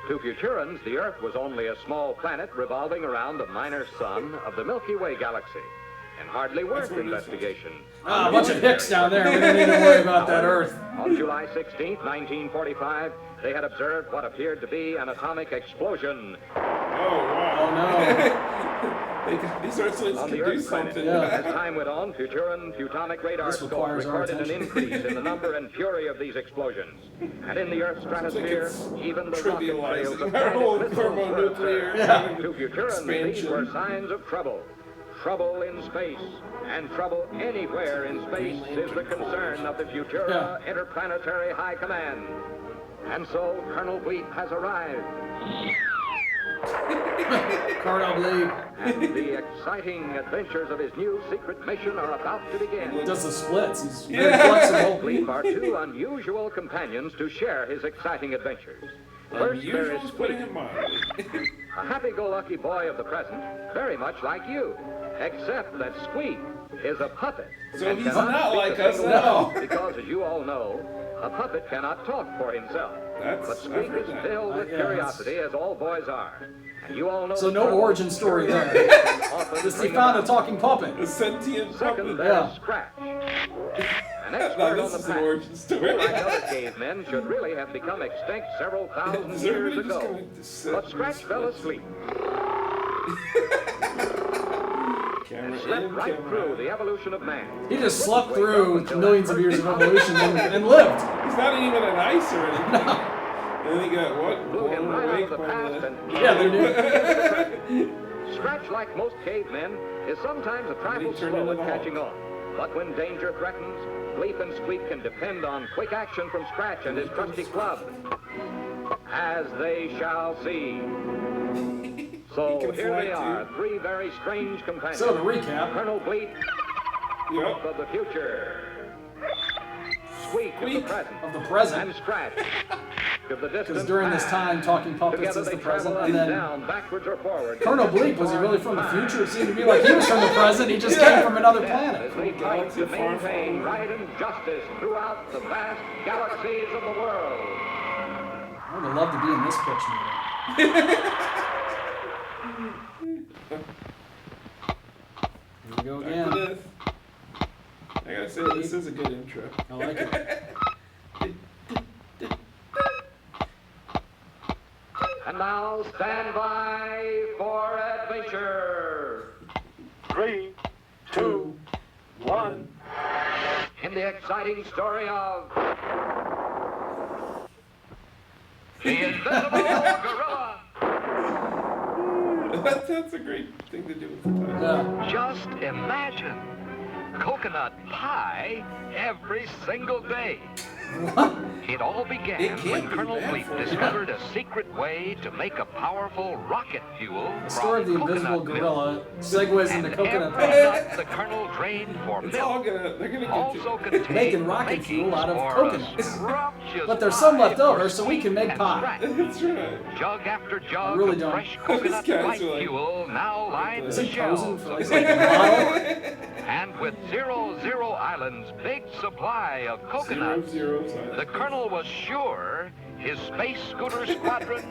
To Futurans, the Earth was only a small planet revolving around a minor sun of the Milky Way galaxy, and hardly worth investigation. A bunch of hicks down there. We don't need to worry about that Earth. On July 16th, 1945, they had observed what appeared to be an atomic explosion. Oh, wow. Oh, no. These are supposed On to the do Earth planet. something. As time went on, Futuran Futonic radar This scopes requires our recorded an attention. increase in the number and fury of these explosions. And in the Earth's stratosphere, even the rocket trails of Trivializing our whole planet missiles were thermonuclear observed. To Futurans, these expansion. were signs of trouble. Trouble in space, and trouble anywhere in space is the concern of the Futura Interplanetary High Command. And so Colonel Bleep has arrived. Colonel Bleep And the exciting adventures of his new secret mission are about to begin. does the splits. He's very flexible. Bleep are 2 unusual companions to share his exciting adventures. First, there is Unusual's putting Squeak, it mildly. a happy-go-lucky boy of the present, very much like you, except that Squeak is a puppet. So and he's cannot not speak like a us single at all. word, because, as you all know, a puppet cannot talk for himself. But I've Squeak heard is that. filled with Yeah, curiosity, as all boys are. And you all know So the no trouble origin story there. can often Just he bring found a about. talking puppet. A sentient Second, puppet. there's Yeah. Scratch. An Now, expert on this the is an past, origin who, story. like other cavemen, should really have become extinct several thousand Is years everybody just ago. going to sit But and Scratch fell split? asleep Camera and slept in, right camera through out. the evolution of man. He just slept through millions of years of evolution and lived. He's not even an ice or anything. And then he got what? Blew him Blown right out awake of the by past the... and Yeah, they do. Scratch, like most cavemen, is sometimes a trifle He turned slow into at the Hulk. catching on. But when danger threatens, Bleep and Squeak can depend on quick action from Scratch and his trusty club. As they shall see. So can here fly, they too. are, 3 very strange companions. So to recap, Colonel Bleep Yep. of the future, Squeak of the Squeak present, of the present, and Scratch of the distant because during this past. time, talking puppets Together is they the present, travel and up, then down, backwards or forwards. Colonel Bleep, was he really from the future? It seemed to be like he was from the present. He just came from another planet. As they fight Galaxy to far, maintain far right and justice throughout the vast galaxies of the world. I would love to be in this pitch meeting. Here we go Back again. to this. I gotta say this is a good intro. I like it. And now stand by for adventure. 3, 2, 1. In the exciting story of the Invisible Gorilla. That's a great thing to do with the title. Yeah. Just imagine coconut pie every single day. It all began It can't when be Colonel bad Bleep for you. discovered a secret way to make a powerful rocket fuel The story of the from invisible coconut milk. gorilla segues into And coconut every pie. nut the Colonel drained for It's all milk they're gonna get also to. contained Making rocket makings fuel out of for a coconuts. scrumptious But there's some pie left over, for so we can make and pie. scratch. That's right. Jug after jug really of don't. fresh coconut These guys light are like- fuel now lines Is the he posing shelves for of like a model? And with 00 Island's big supply of coconuts, 0, 0, the Colonel was sure his space scooter squadron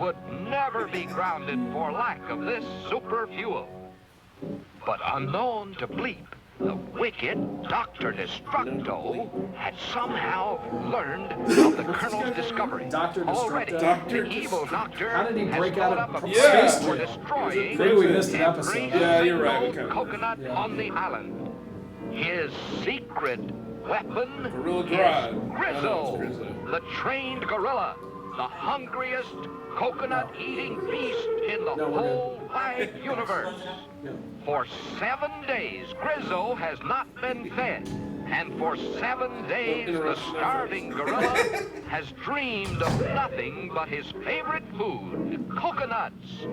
would never be grounded for lack of this super fuel. But unknown to Bleep, the wicked Dr. Destructo had somehow learned of the Colonel's discovery. Dr. Destructo? Already, Dr. the evil doctor How did he has break out thought of up a space plan for jail? destroying Maybe we missed an episode. every Yeah, you're right, we single kinda coconut Yeah. on the island. His secret weapon Gorilla is Drive. Grizzle, I know it's Grizzle. the trained gorilla, the hungriest coconut-eating beast in the No, we're good. whole wide universe. Yeah. For 7 days, Grizzle has not been fed. And for 7 days, the Interruption of starving gorilla has dreamed of nothing but his favorite food, coconuts.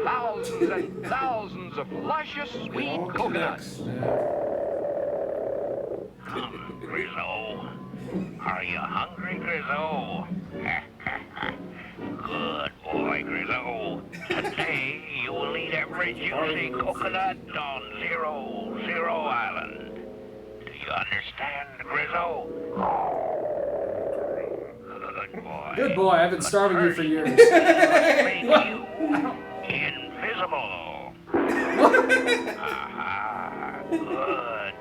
Thousands and thousands of luscious, It sweet all coconuts. connects. Grizzo. Are you hungry, Grizzo? Good boy, Grizzo. Today you will eat every juicy coconut on 00 Island. Do you understand, Grizzo? Good boy. Good boy, I've been starving you for years. Make you invisible. Aha, good.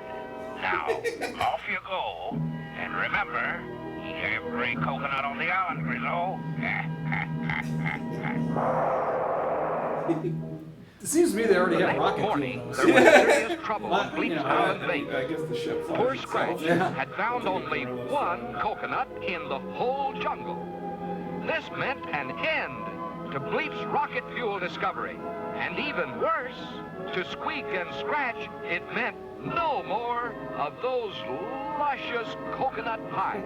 Now, off you go. And remember, eat every coconut on the island, Grizzo. It seems to me they already The have next rocket morning, fuel. there Though. was serious trouble on You Bleep's know, Island base. I guess the ship flies Poor itself. Scratch Yeah. had found only one coconut in the whole jungle. This meant an end to Bleep's rocket fuel discovery. And even worse, to Squeak and Scratch, it meant no more of those luscious coconut pies.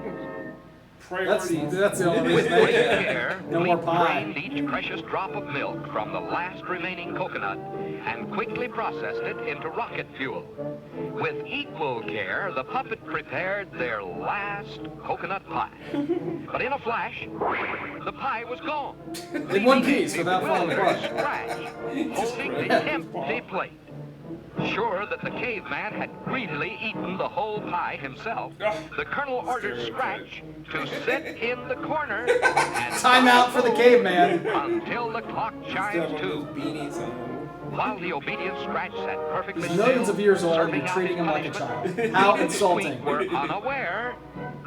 That's the only With reason they great can. care, No more Bleep pie. drained each precious drop of milk from the last remaining coconut and quickly processed it into rocket fuel. With equal care, the puppet prepared their last coconut pie. But in a flash, the pie was gone. In one piece, without falling bewildered apart. Scratch, holding the empty plate. Sure that the caveman had greedily eaten the whole pie himself, the Colonel ordered Scratch to sit in the corner and Time out for the caveman. until the clock Still chimes have one of two. those beanies on. While the obedient Scratch sat perfectly He's millions still, of years old and serving you're out treating his him like a punishment, child. How Bleep and insulting. Squeak were unaware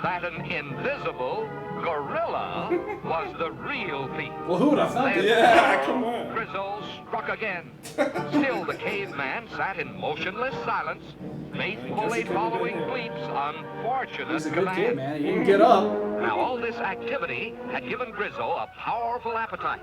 that an invisible gorilla was the real thief. Well, who would have thunk Then it? Yeah, come on. Grizzle struck again. Still, the caveman sat in motionless silence, faithfully following Bleep's unfortunate He's a good kid, command. man. He can get up. Now, all this activity had given Grizzle a powerful appetite,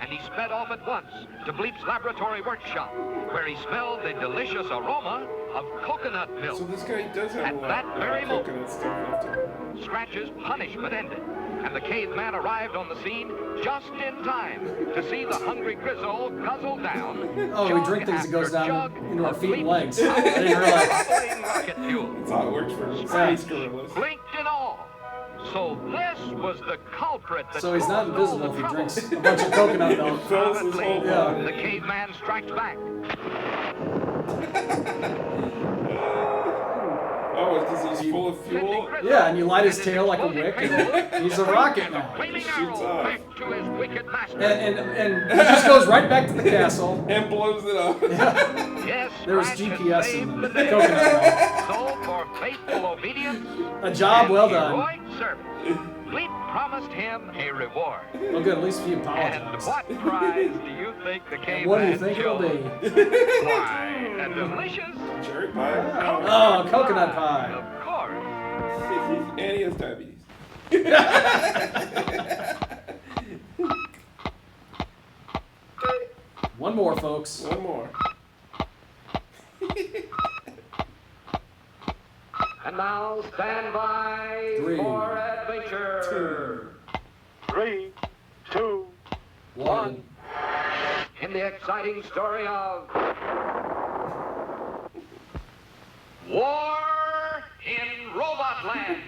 and he sped off at once to Bleep's laboratory workshop, where he smelled the delicious aroma of coconut milk. So this guy does have At a lot that very of moment. coconut stuff left in him. Scratch's punishment ended, and the caveman arrived on the scene just in time to see the hungry Grizzle guzzle down. Oh, we jug drink things that goes after down jug into our of feet and Bleep's legs. I didn't realize. bubbling rocket fuel. That's how it works for space gorillas. Blinked and all. So this was the culprit that So he's not caused all invisible the if he trouble. drinks a bunch of coconut milk. Fills his whole Yeah. body. The caveman strikes back. Oh, Oh, because he's full of fuel? Yeah, and you light his tail like a wick, and he's a rocket now. Flaming Shoots arrow off. back to his wicked master. And he just goes right back to the castle. And blows it up. Yes, There was Scratch GPS has in saved the the day. coconut So, for faithful obedience milk. A job well and done. heroic service, Bleep promised him a reward. Well, good. At least he And apologized. what prize do you think the caveman What do you think it'll chose? be? Why, a delicious Cherry pie. Oh, coconut pie. Of course. And he has diabetes. One more, folks. One more. And now stand by 3, for adventure. 3, 2, 1. In the exciting story of War in Robotland.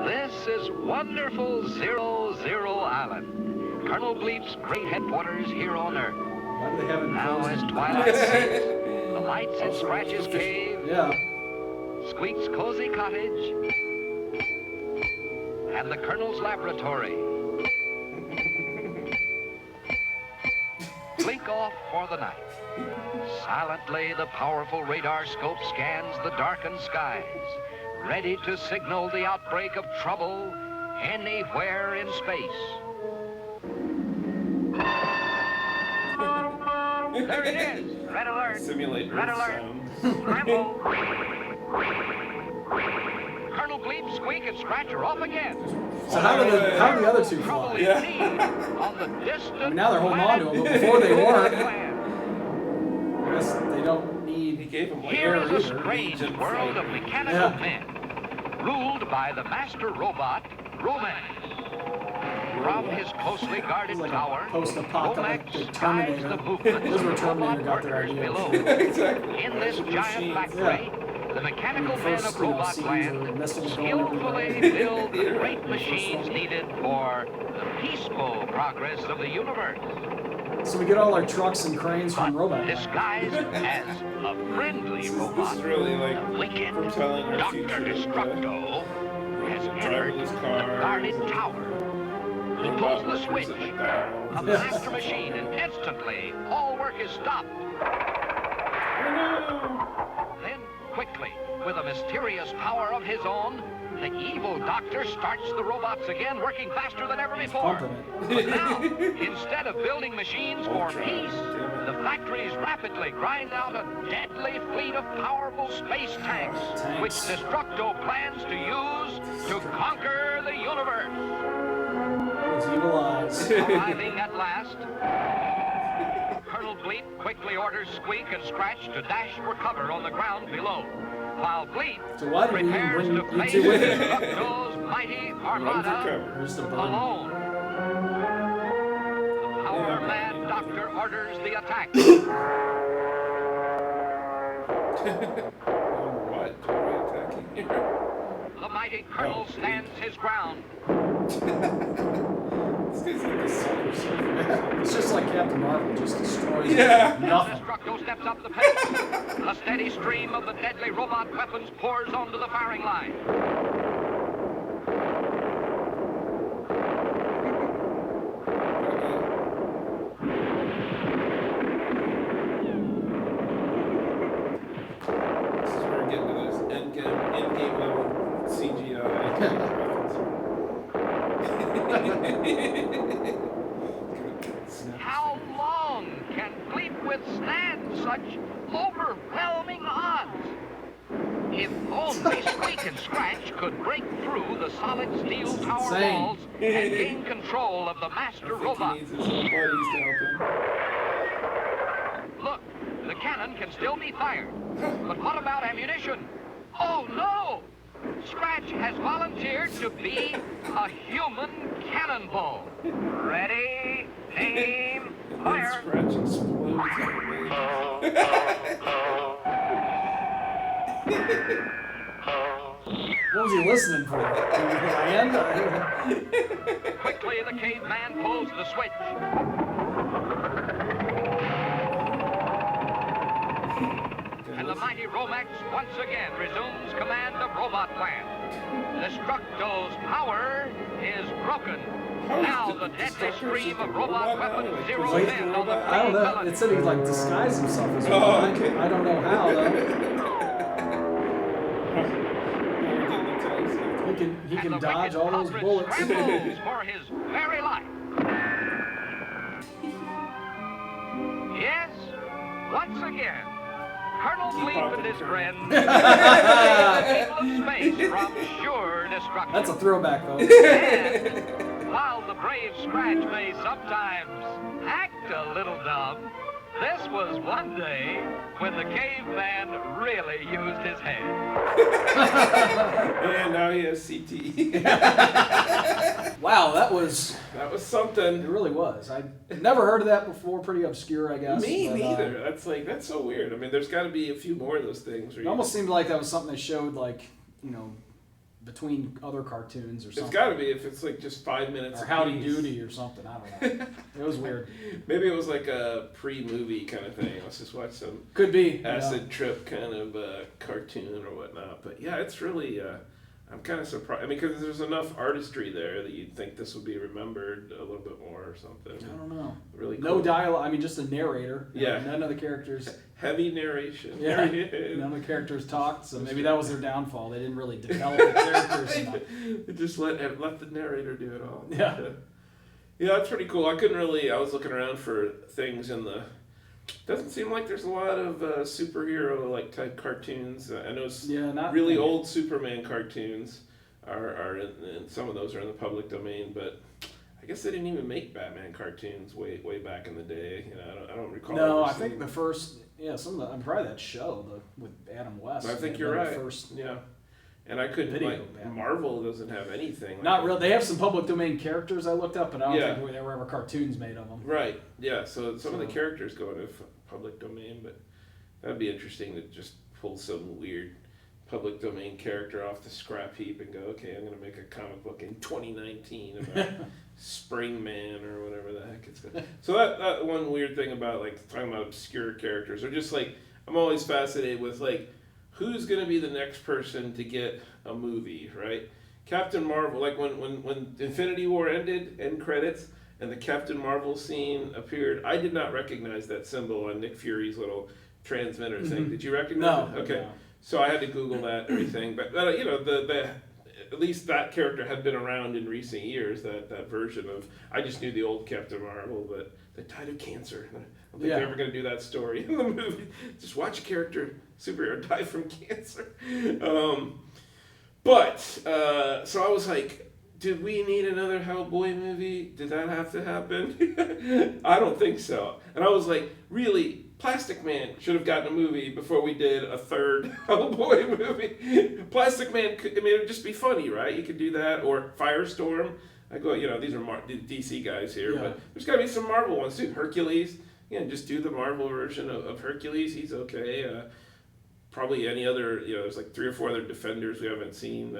This is wonderful 00 Island, Colonel Bleep's great headquarters here on Earth. Why do they have it Now as frozen? twilight sinks, the lights in Scratch's cave, Yeah. Squeak's cozy cottage, and the Colonel's laboratory blink off for the night. Silently, the powerful radar scope scans the darkened skies, ready to signal the outbreak of trouble anywhere in space. There it is. Red alert. Simulate Red Earth alert. sounds. Scramble. Colonel Bleep, Squeak, and Scratch are off again. So how do the other two Trouble fly? indeed on the distant I mean, now they're holding on to them, but before they weren't. I guess they don't He need. gave him like Here Air is a either. strange Legion world of flight. mechanical Yeah. men, ruled by the master robot, Romax. From his closely guarded It's like tower, a post-apocalyptic Romax Terminator. guides the movement This is where of Terminator robot got their workers idea. below. Exactly. In this Machines. giant factory, the mechanical men First, of you know, Robot scenes Land are messing with skillfully everything. build the great machines needed for the peaceful progress of the universe. So we get all our trucks and cranes from Robot. Disguised as a friendly This robot, is really the like wicked foretelling our Dr. future. Destructo has entered driverless the car. guarded tower. He pulls the switch at of McDonald's. the master machine, and instantly all work is stopped. Then, quickly, with a mysterious power of his own, the evil doctor starts the robots again, working faster than ever before. Pumping it. But now, instead of building machines for Ultron, peace, damn it. the factories rapidly grind out a deadly fleet of powerful space tanks, Tanks. which Destructo plans to use to conquer the universe. Those evil eyes. Arriving at last, Colonel Bleep quickly orders Squeak and Scratch to dash for cover on the ground below, while Bleep So why did he even prepares bring to you face two with him? Destructo's mighty armada cover. Just a bun. alone. The power-mad doctor orders the attack. What? Are we attacking here? The mighty colonel stands his ground. This guy's like a Silver Surfer. It's just like Captain Marvel, just destroys Yeah. nothing. Destructo steps up the pace. A steady stream of the deadly robot weapons pours onto the firing line. This is where we're getting to those endgame level CGI. How long can Bleep withstand such overwhelming odds? If only Squeak and Scratch could break through the solid steel tower insane. walls and gain control of the master robot. He needs his little buddies to help him. Look, the cannon can still be fired. But what about ammunition? Oh no! Scratch has volunteered to be a human cannonball. Ready, aim, And then fire. Scratch explodes. What was he listening for? To land? Quickly, the caveman pulls the switch. Romex once again resumes command of Robot Land. Destructo's power is broken. Now the deadly stream of robot weapons zeroes in on the I don't know. It said he like disguised himself as well. okay. I don't know how though. He can dodge all those bullets. Scrambles for his very life. Yes, once again, Colonel Bleep and his friends save the people of space from sure destruction. That's a throwback, though. And while the brave Scratch may sometimes act a little dumb, this was one day when the caveman really used his head. And now he has CTE. Wow, that was That was something. it. Really was. I never heard of that before. Pretty obscure, I guess. Me but, neither. That's so weird. I mean, there's got to be a few more of those things. Where It almost seemed like that was something they showed, like, you know, between other cartoons or something. It's got to be if it's like just 5 minutes. Or Howdy apiece. Doody or something. I don't know. It was weird. Maybe it was like a pre-movie kind of thing. Let's just watch some Could be. acid trip kind of cartoon or whatnot. But yeah, it's really. I'm kind of surprised. I mean, because there's enough artistry there that you'd think this would be remembered a little bit more or something. I don't know. Really cool. No dialogue. I mean, just a narrator. Yeah. None of the characters. Heavy narration. Yeah. None of the characters talked, so maybe that was their downfall. They didn't really develop the characters enough. They just let the narrator do it all. Yeah. Yeah, that's pretty cool. I was looking around for things in the. Doesn't seem like there's a lot of superhero like type cartoons. I know not really old Superman cartoons are in some of those are in the public domain, but I guess they didn't even make Batman cartoons way back in the day. You know, I don't recall. No, ever I think seeing- the first, some of the, I'm probably that show with Adam West. I think may you're have been right. the First, Yeah, and I couldn't video like Batman. Marvel doesn't have anything. Like not real. They have some public domain characters I looked up, but I don't Yeah. think there were ever cartoons made of them. Right. Yeah. So some of the So- characters go into public domain, but that'd be interesting to just pull some weird public domain character off the scrap heap and go, okay, I'm going to make a comic book in 2019 about Spring Man or whatever the heck it's called. So that one weird thing about like talking about obscure characters, or just like I'm always fascinated with like who's going to be the next person to get a movie, right? Captain Marvel, like when Infinity War ended, end credits, and the Captain Marvel scene appeared, I did not recognize that symbol on Nick Fury's little transmitter thing. Did you recognize No. it? Okay. No. So I had to Google that and everything. But you know, the at least that character had been around in recent years, that version of, I just knew the old Captain Marvel, but they died of cancer. I don't think they're ever going to do that story in the movie. Just watch a character, superhero, die from cancer. So I was like, did we need another Hellboy movie? Did that have to happen? I don't think so. And I was like, really, Plastic Man should have gotten a movie before we did a third Hellboy movie. Plastic Man, it would just be funny, right? You could do that, or Firestorm. I go, these are DC guys here, but there's got to be some Marvel ones too. Hercules, just do the Marvel version of Hercules. He's okay. Probably any other, there's like 3 or 4 other Defenders we haven't seen.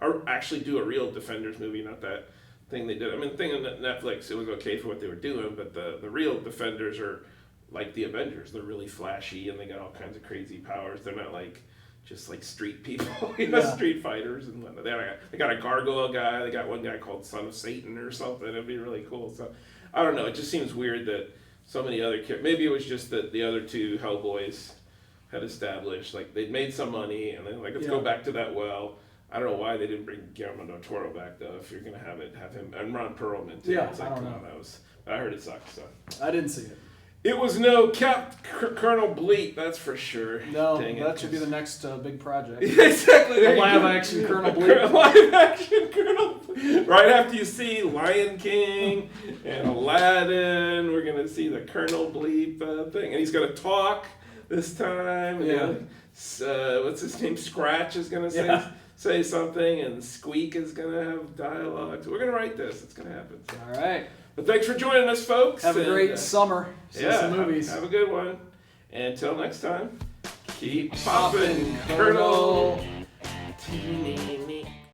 Or actually do a real Defenders movie, not that thing they did. I mean, the thing on Netflix, it was okay for what they were doing, but the real Defenders are like the Avengers. They're really flashy and they got all kinds of crazy powers. They're not like just like street people, street fighters and whatnot. They got a gargoyle guy. They got one guy called Son of Satan or something. It'd be really cool. So I don't know. It just seems weird that so many other maybe it was just that the other 2 Hellboys had established, like they'd made some money and then like let's go back to that well. I don't know why they didn't bring Guillermo del Toro back though. If you're gonna have him and Ron Perlman too. Yeah, it's like, I don't know. But I heard it sucked. So I didn't see it. it was no Colonel Bleep, that's for sure. No, Dang it, that should be the next big project. exactly. The live action Colonel Bleep. Live action Colonel Bleep. Right after you see Lion King and Aladdin, we're gonna see the Colonel Bleep thing, and he's gonna talk this time. Yeah. What's his name? Scratch is gonna say something, and Squeak is gonna have dialogue. So we're gonna write this. It's gonna happen. So. All right. But thanks for joining us, folks. Have a great summer. See some movies. Have a good one. And until next time, keep popping, Colonel